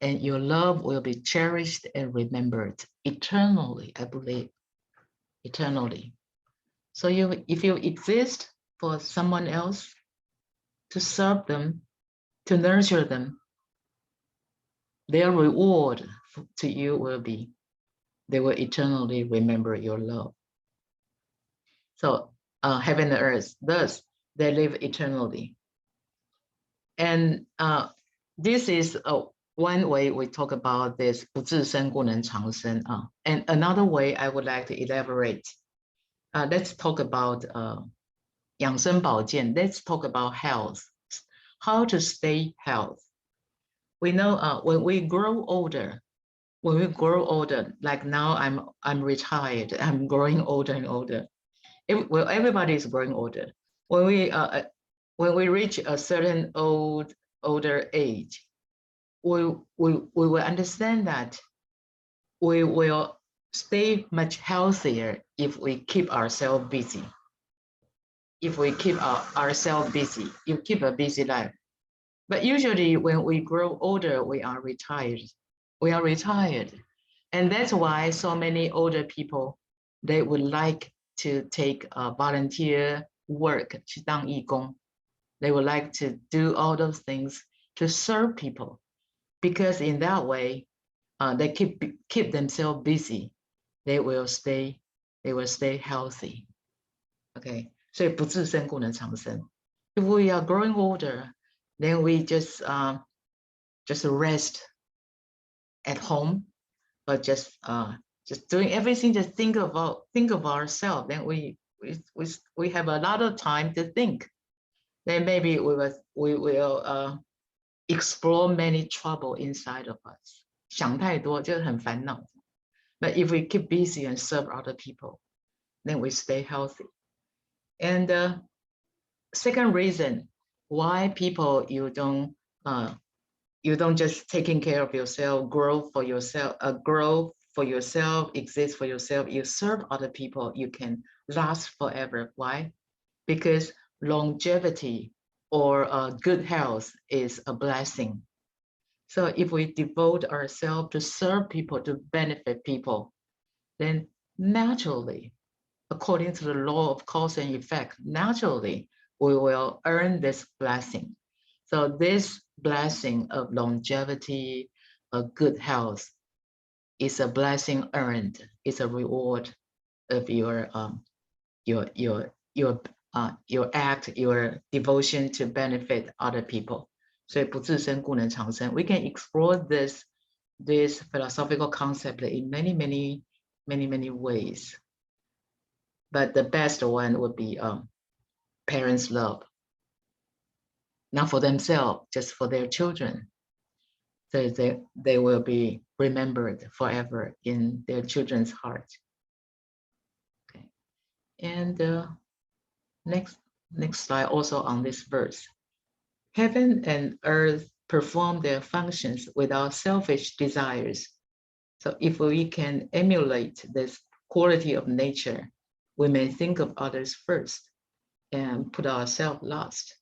Speaker 2: And your love will be cherished and remembered eternally, I believe, eternally. So if you exist for someone else, to serve them, to nurture them, their reward to you will be, they will eternally remember your love. So heaven and earth, thus they live eternally. And this is one way we talk about this 不自生故能长生. And another way I would like to elaborate. Let's talk about 养生保健. Let's talk about health. How to stay healthy. We know when we grow older, like now I'm retired, I'm growing older and older. Well, everybody is growing older. When we reach a certain older age, we will understand that we will stay much healthier if we keep ourselves busy. If we keep ourselves busy, you keep a busy life. But usually when we grow older, we are retired. We are retired. And that's why so many older people, they would like to take volunteer work, 去当义工. They would like to do all those things to serve people, because in that way, they keep themselves busy. They will stay healthy. Okay, so 不自生故能长生. If we are growing older, then we just rest at home, but just just doing everything to think of ourselves, then we have a lot of time to think. Then maybe we will explore many trouble inside of us. 想太多就很烦恼。But if we keep busy and serve other people, then we stay healthy. And second reason why people you don't just taking care of yourself, grow for yourself, exist for yourself, you serve other people, you can last forever. Why? Because longevity or good health is a blessing. So if we devote ourselves to serve people, to benefit people, then naturally, according to the law of cause and effect, naturally, we will earn this blessing. So this blessing of longevity, of good health, is a blessing earned. It's a reward of your act, your devotion to benefit other people. 所以不自生故能长生. We can explore this philosophical concept in many ways. But the best one would be parents' love. Not for themselves, just for their children. So they will be remembered forever in their children's heart. Okay. And next slide also on this verse. Heaven and earth perform their functions without selfish desires. So if we can emulate this quality of nature, we may think of others first and put ourselves last.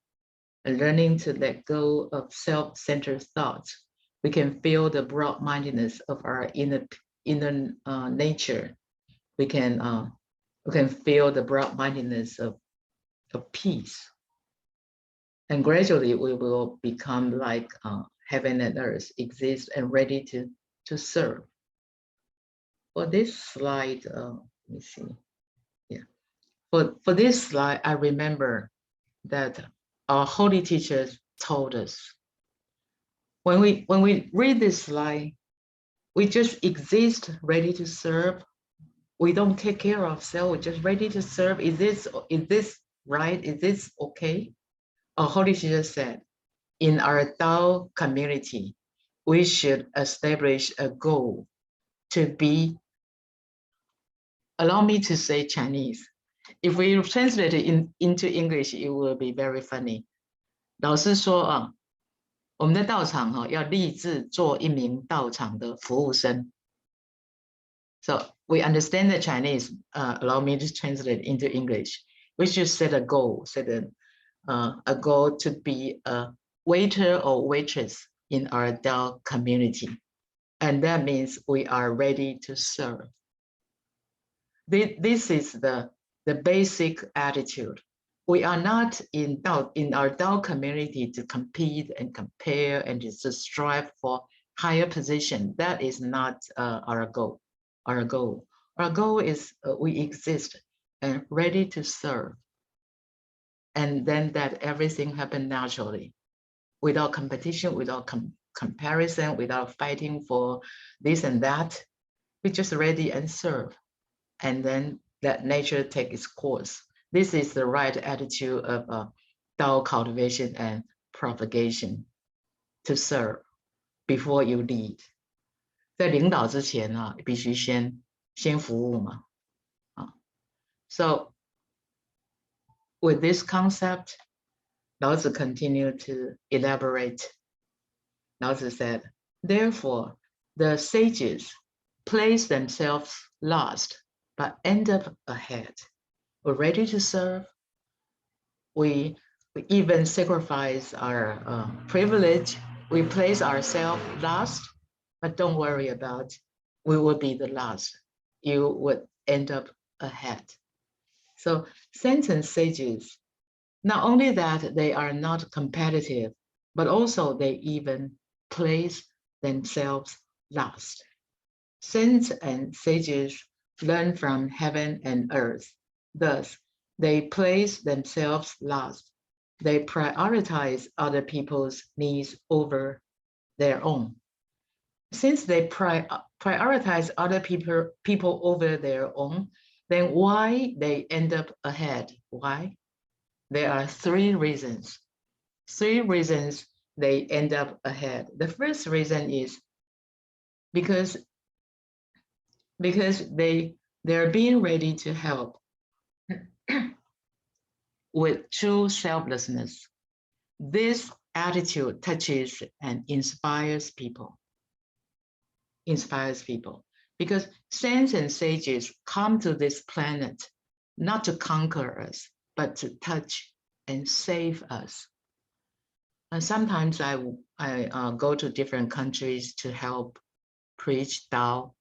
Speaker 2: And learning to let go of self-centered thoughts, we can feel the broad-mindedness of our inner nature. We can feel the broad-mindedness of peace. And gradually we will become like heaven and earth, exist and ready to serve. For this slide, let me see. Yeah. For this slide, I remember that our holy teachers told us, when we read this slide, we just exist ready to serve. We don't take care of ourselves, we're just ready to serve. Is this right? Is this okay? Our holy teacher said, in our Tao community, we should establish a goal to be, allow me to say Chinese. If we translate it into English, it will be very funny. 老师说我们的道场要立志做一名道场的服务生。So we understand the Chinese. Allow me to translate into English. We should set a goal, a goal to be a waiter or waitress in our Tao community, and that means we are ready to serve. This is the basic attitude. We are not in our Tao community to compete and compare and to strive for higher position. That is not our goal. Our goal is we exist and ready to serve. And then that everything happen naturally, without competition, without comparison, without fighting for this and that. We just ready and serve. And then let nature take its course. This is the right attitude of Tao cultivation and propagation, to serve before you lead. 在领导之前必须先服务嘛。So with this concept, Lao Tzu continued to elaborate. Lao Tzu said, therefore, the sages place themselves last, but end up ahead. We're ready to serve. We even sacrifice our privilege. We place ourselves last, but don't worry about it. We will be the last. You would end up ahead. So saints and sages, not only that they are not competitive, but also they even place themselves last. Saints and sages learn from heaven and earth. Thus, they place themselves last. They prioritize other people's needs over their own. Since they prioritize other people over their own, then why they end up ahead? Why? There are three reasons. Three reasons they end up ahead. The first reason is because they're being ready to help with true selflessness. This attitude touches and inspires people. Inspires people because saints and sages come to this planet not to conquer us, but to touch and save us. And sometimes I go to different countries to help preach Tao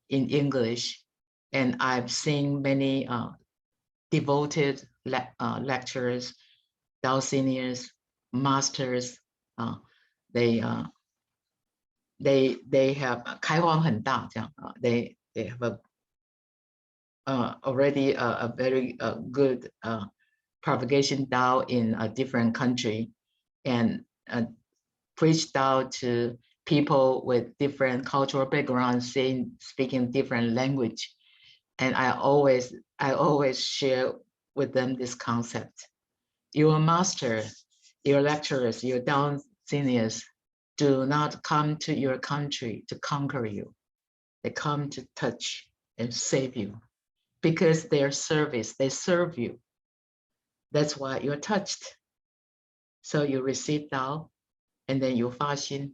Speaker 2: in English, and I've seen many devoted lecturers, Tao seniors, masters. They have 开荒很大这样 they have already a very good propagation Tao in a different country and preach Tao to people with different cultural backgrounds, speaking different language. And I always share with them this concept. Your master, your lecturers, your Tao seniors do not come to your country to conquer you. They come to touch and save you because their service, they serve you. That's why you're touched. So you receive Tao, and then you faxin,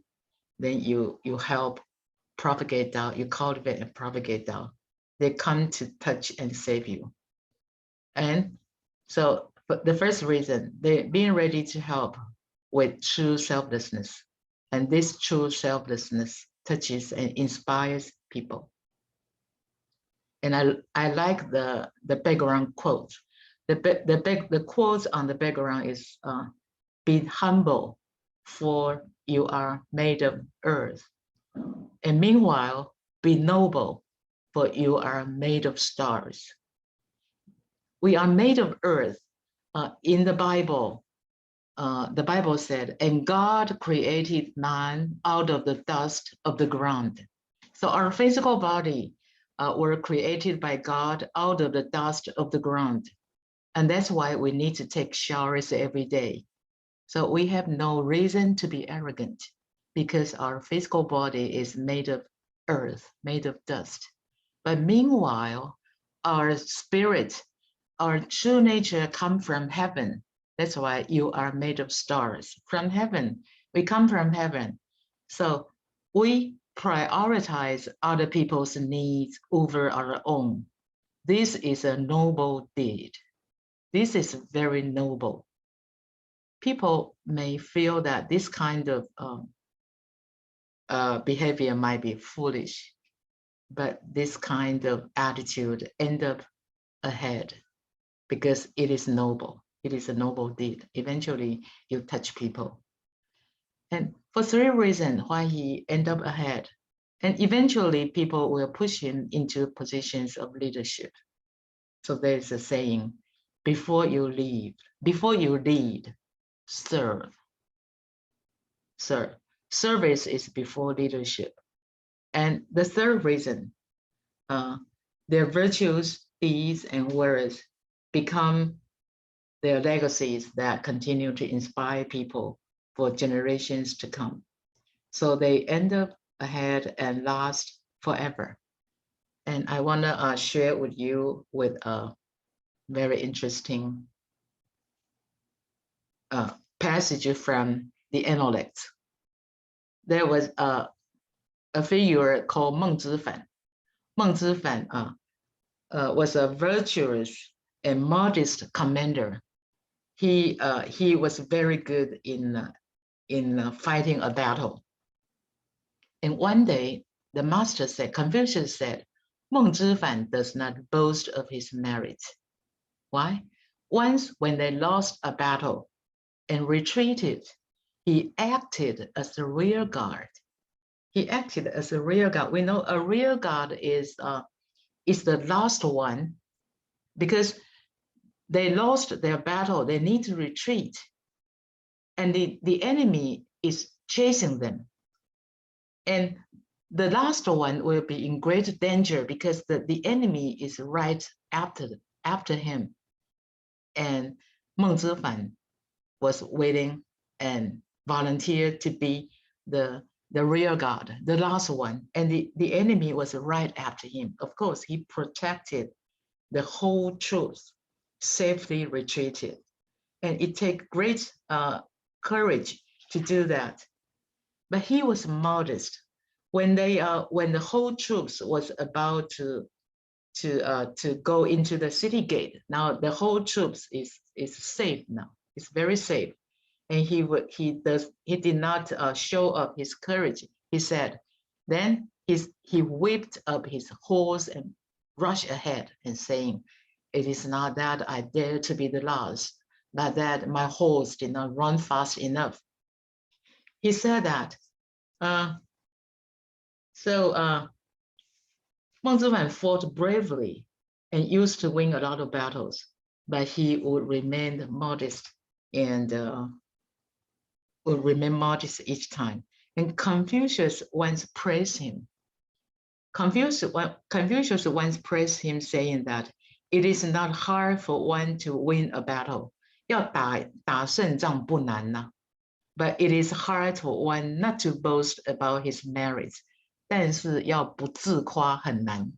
Speaker 2: then you help propagate Tao, you cultivate and propagate Tao. They come to touch and save you. And so the first reason, they're being ready to help with true selflessness. And this true selflessness touches and inspires people. And I like the background quote. The quote on the background is, be humble, for you are made of earth. And meanwhile, be noble, for you are made of stars. We are made of earth. In the Bible said, and God created man out of the dust of the ground. So our physical body were created by God out of the dust of the ground. And that's why we need to take showers every day. So we have no reason to be arrogant because our physical body is made of earth, made of dust. But meanwhile, our spirit, our true nature come from heaven. That's why you are made of stars from heaven. We come from heaven. So we prioritize other people's needs over our own. This is a noble deed. This is very noble. People may feel that this kind of behavior might be foolish, but this kind of attitude end up ahead because it is noble. It is a noble deed. Eventually, you touch people. And for three reasons why he end up ahead. And eventually, people will push him into positions of leadership. So there's a saying, before you lead, serve. Serve. Service is before leadership. And the third reason, their virtues, deeds, and words become their legacies that continue to inspire people for generations to come. So they end up ahead and last forever. And I want to share with you with a very interesting passage from the Analects. There was a figure called Meng Zifan. Meng Zifan was a virtuous and modest commander. He was very good in fighting a battle. And one day, the master said, Confucius said, Meng Zifan does not boast of his merit. Why? Once when they lost a battle and retreated, he acted as a rear guard. He acted as a rear guard. We know a rear guard is the last one because they lost their battle. They need to retreat. And the enemy is chasing them. And the last one will be in great danger because the enemy is right after him. And Meng Zifan was waiting and volunteered to be the rear guard, the last one. And the enemy was right after him. Of course, he protected the whole troops, safely retreated. And it takes great courage to do that. But he was modest. When the whole troops was about to go into the city gate, now the whole troops is safe now. It's very safe, and he did not show up his courage. He said, then he whipped up his horse and rushed ahead and saying, "It is not that I dare to be the last, but that my horse did not run fast enough." He said that. Meng Zifan fought bravely and used to win a lot of battles, but he would remain modest and would remain modest each time. And Confucius once praised him. Confucius once praised him, saying that it is not hard for one to win a battle. 要打胜仗不难呐， but it is hard for one not to boast about his merits. 但是要不自夸很难。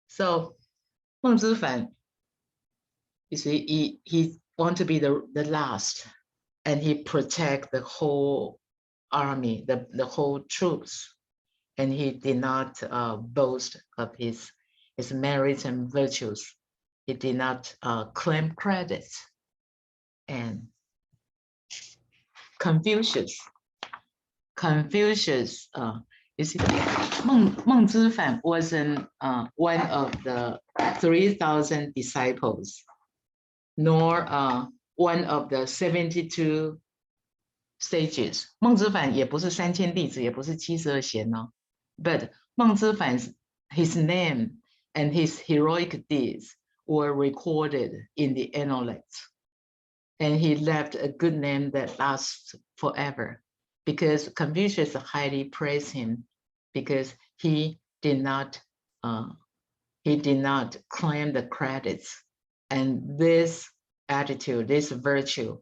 Speaker 2: So 孟知凡, you see, he want to be the last, and he protect the whole army, the whole troops, and he did not boast of his merits and virtues. He did not claim credits. And Confucius, you see, Meng Zifan wasn't one of the 3,000 disciples, nor one of the 72 sages. 孟知凡也不是3000弟子，也不是72贤哦。But 孟知凡, his name and his heroic deeds were recorded in the annals, and he left a good name that lasts forever, because Confucius highly praised him, because he did not claim the credits. And this attitude, this virtue,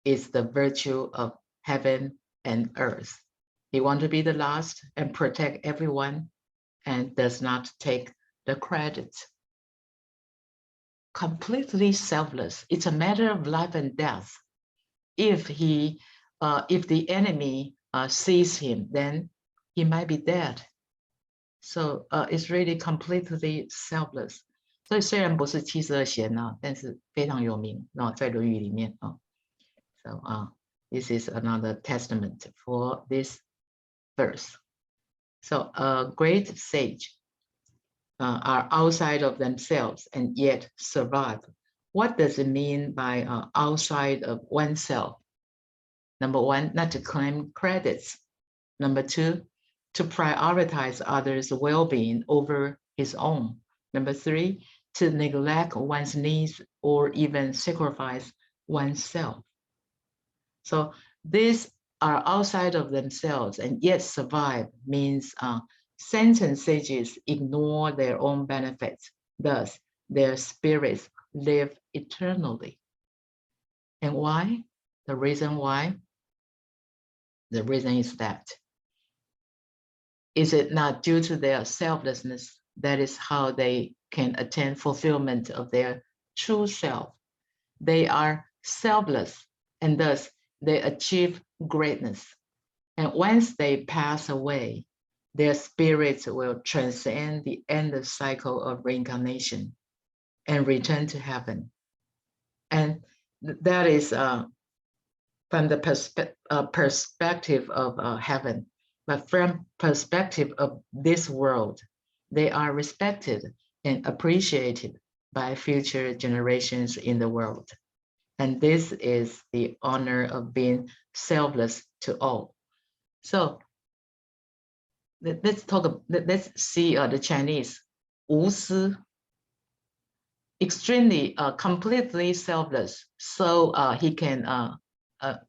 Speaker 2: is the virtue of heaven and earth. He wants to be the last and protect everyone, and does not take the credit. Completely selfless. It's a matter of life and death. If the enemy sees him, then he might be dead. So it's really completely selfless. 所以虽然不是72贤呢，但是非常有名在《论语》里面啊。So this is another testament for this verse. So a great sage are outside of themselves and yet survive. What does it mean by outside of oneself? Number one, not to claim credits. Number two, to prioritize others' well-being over his own. Number three, to neglect one's needs or even sacrifice oneself. So these are outside of themselves and yet survive means sentient sages ignore their own benefits. Thus, their spirits live eternally. And why? The reason why? The reason is that, is it not due to their selflessness? That is how they can attain fulfillment of their true self. They are selfless, and thus they achieve greatness. And once they pass away, their spirits will transcend the endless cycle of reincarnation and return to heaven. And that is from the perspective of heaven. But from perspective of this world, they are respected and appreciated by future generations in the world. And this is the honor of being selfless to all. So let's see the Chinese, 无私, extremely, completely selfless, so he can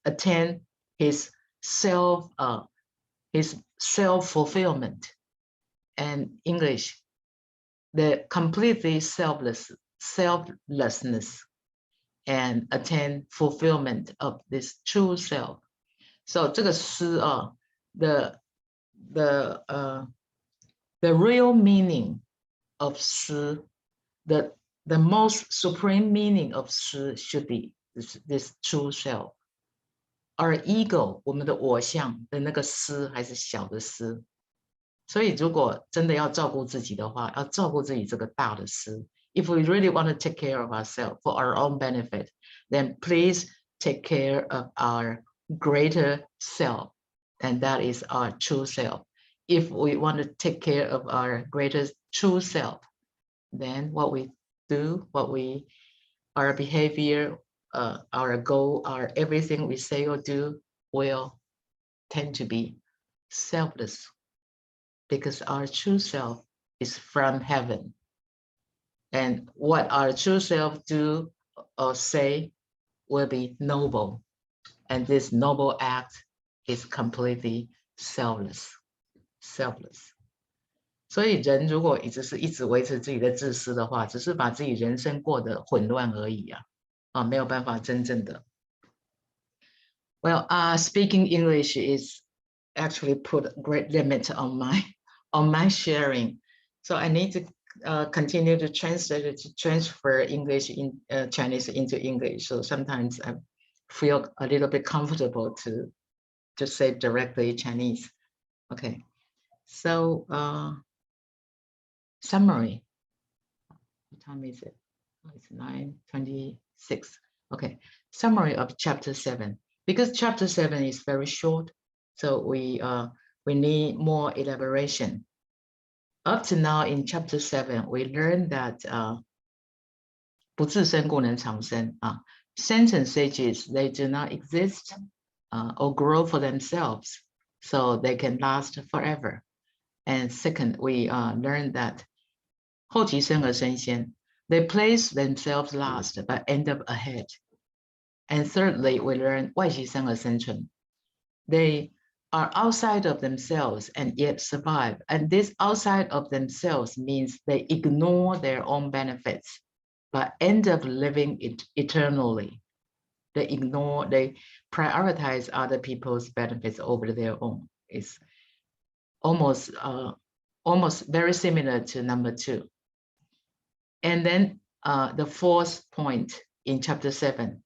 Speaker 2: attain his his self-fulfillment, and English, the completely selflessness, and attain fulfillment of this true self. So 这个诗啊 the real meaning of 诗 the most supreme meaning of 诗 should be this true self. Our ego 我们的我相的那个诗还是小的诗，所以如果真的要照顾自己的话，要照顾自己这个大的诗。If we really want to take care of ourselves for our own benefit, then please take care of our greater self, and that is our true self. If we want to take care of our greatest true self, then what we do, our behavior, our goal, our everything we say or do will tend to be selfless, because our true self is from heaven. And what our true self do or say will be noble. And this noble act is completely selfless. 所以人如果一直维持自己的自私的话，只是把自己人生过得混乱而已啊，没有办法真正的。Well, speaking English is actually put a great limit on my sharing. So I need to continue to transfer English in Chinese into English. So sometimes I feel a little bit comfortable to just say directly Chinese. Okay, so summary. What time is it? Oh, it's 9:26. Okay, summary of chapter 7. Because chapter 7 is very short, so we need more elaboration. Up to now in chapter 7, we learned that 不自生故能长生 sentient sages, they do not exist or grow for themselves, so they can last forever. And second, we learned that 后其生而生先, they place themselves last but end up ahead. And thirdly, we learn 外其生而生存, they are outside of themselves and yet survive. And this outside of themselves means they ignore their own benefits, but end up living it eternally. They prioritize other people's benefits over their own. It's almost very similar to number 2. And then the fourth point in chapter 7,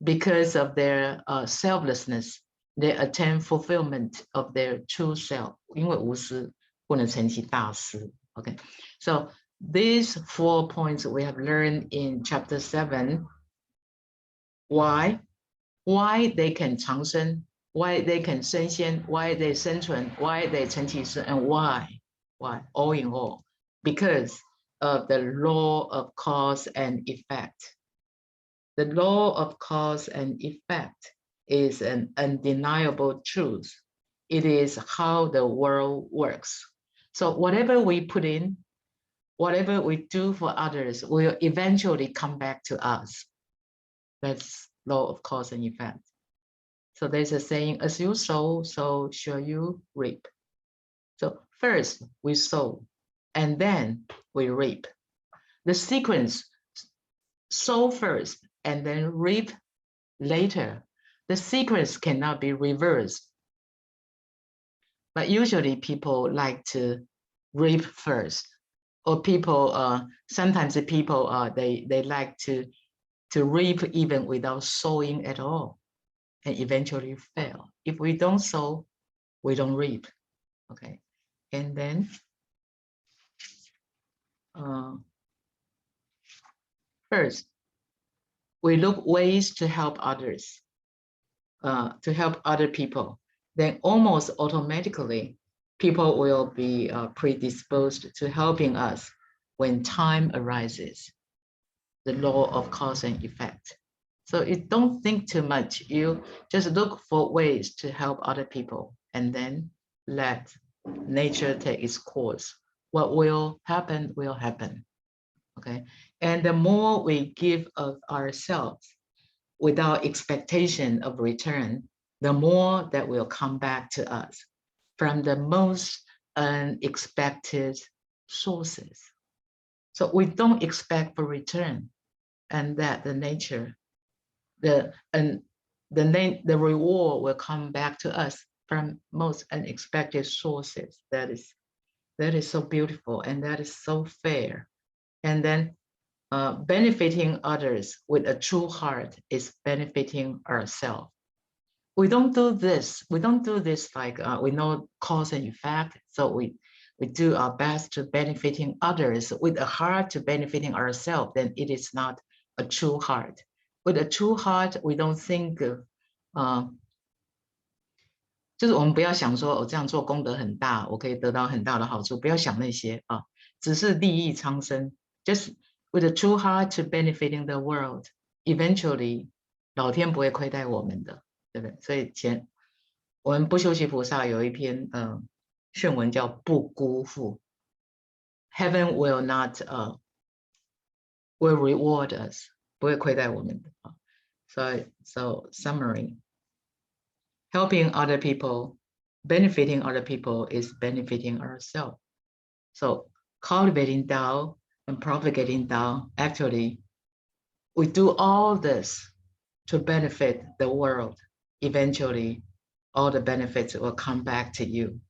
Speaker 2: because of their selflessness, they attain fulfillment of their true self. 因为无私不能成其大私. Okay, so these 4 points we have learned in chapter 7. Why they can 长生, why they can 生先, why they 生存, why they 成其事, and why all in all, because of the law of cause and effect. The law of cause and effect is an undeniable truth. It is how the world works. So whatever we put in, whatever we do for others will eventually come back to us. That's law of cause and effect. So there's a saying, as you sow, so shall you reap. So first we sow, and then we reap. The sequence, sow first and then reap later. The sequence cannot be reversed. But usually people like to reap first, or people, sometimes the people, they like to reap even without sowing at all, and eventually fail. If we don't sow, we don't reap. Okay, and then first, we look ways to help others, to help other people. Then almost automatically, people will be predisposed to helping us when time arises. The law of cause and effect. So you don't think too much. You just look for ways to help other people, and then let nature take its course. What will happen will happen. Okay, and the more we give of ourselves without expectation of return, the more that will come back to us. from the most unexpected sources. So we don't expect for return, and that the nature, the reward will come back to us from most unexpected sources. That is so beautiful, and that is so fair. And then benefiting others with a true heart is benefiting ourselves. We don't do this like we know cause and effect. So we do our best to benefiting others with a heart to benefiting ourselves, then it is not a true heart. With a true heart, we don't think of 就是我们不要想说我这样做功德很大，我可以得到很大的好处，不要想那些啊，只是利益苍生。Just with a true heart to benefiting the world, eventually 老天不会亏待我们的，对不对？所以我们不修习菩萨有一篇训文叫不辜负 ，Heaven will not will reward us， 不会亏待我们的啊。So summary. Helping other people, benefiting other people is benefiting ourselves. So cultivating Tao and propagating Tao, actually, we do all this to benefit the world. Eventually, all the benefits will come back to you.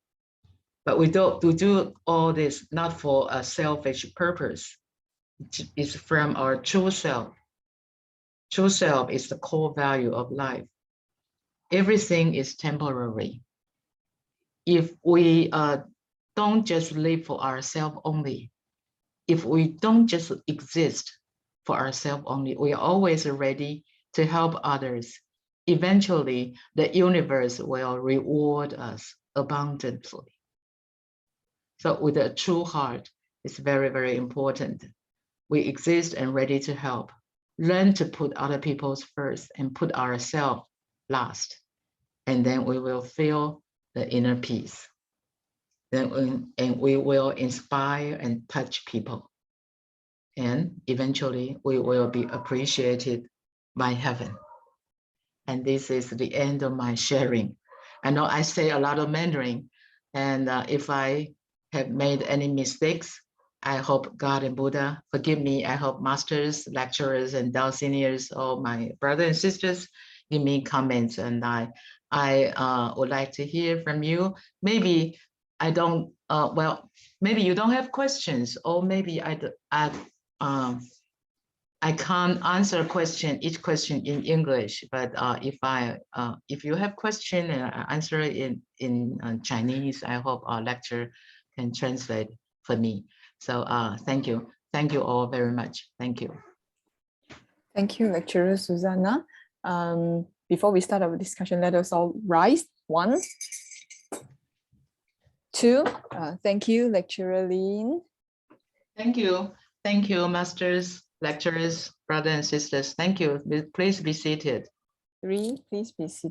Speaker 2: But we do all this not for a selfish purpose. It's from our true self. True self is the core value of life. Everything is temporary. If we don't just live for ourselves only, if we don't just exist for ourselves only, we are always ready to help others. Eventually, the universe will reward us abundantly. So with a true heart, it's very, very important. We exist and ready to help. Learn to put other people's first and put ourselves last. And then we will feel the inner peace. And we will inspire and touch people. And eventually we will be appreciated by heaven. And this is the end of my sharing. I know I say a lot of Mandarin, and if I have made any mistakes, I hope God and Buddha forgive me. I hope masters, lecturers, and Tao seniors, all my brothers and sisters, give me comments, and I would like to hear from you. Maybe I don't, well, maybe you don't have questions, or maybe I can't answer each question in English, but if you have question and I answer it in Chinese, I hope our lecturer can translate for me. So thank you all very much. Thank you.
Speaker 1: Thank you, Lecturer Susanna. Before we start our discussion, let us all rise. 1, 2. Thank you, Lecturer Lin.
Speaker 2: Thank you, masters, lecturers, brothers and sisters. Thank you. Please be seated.
Speaker 1: 3. Please be seated.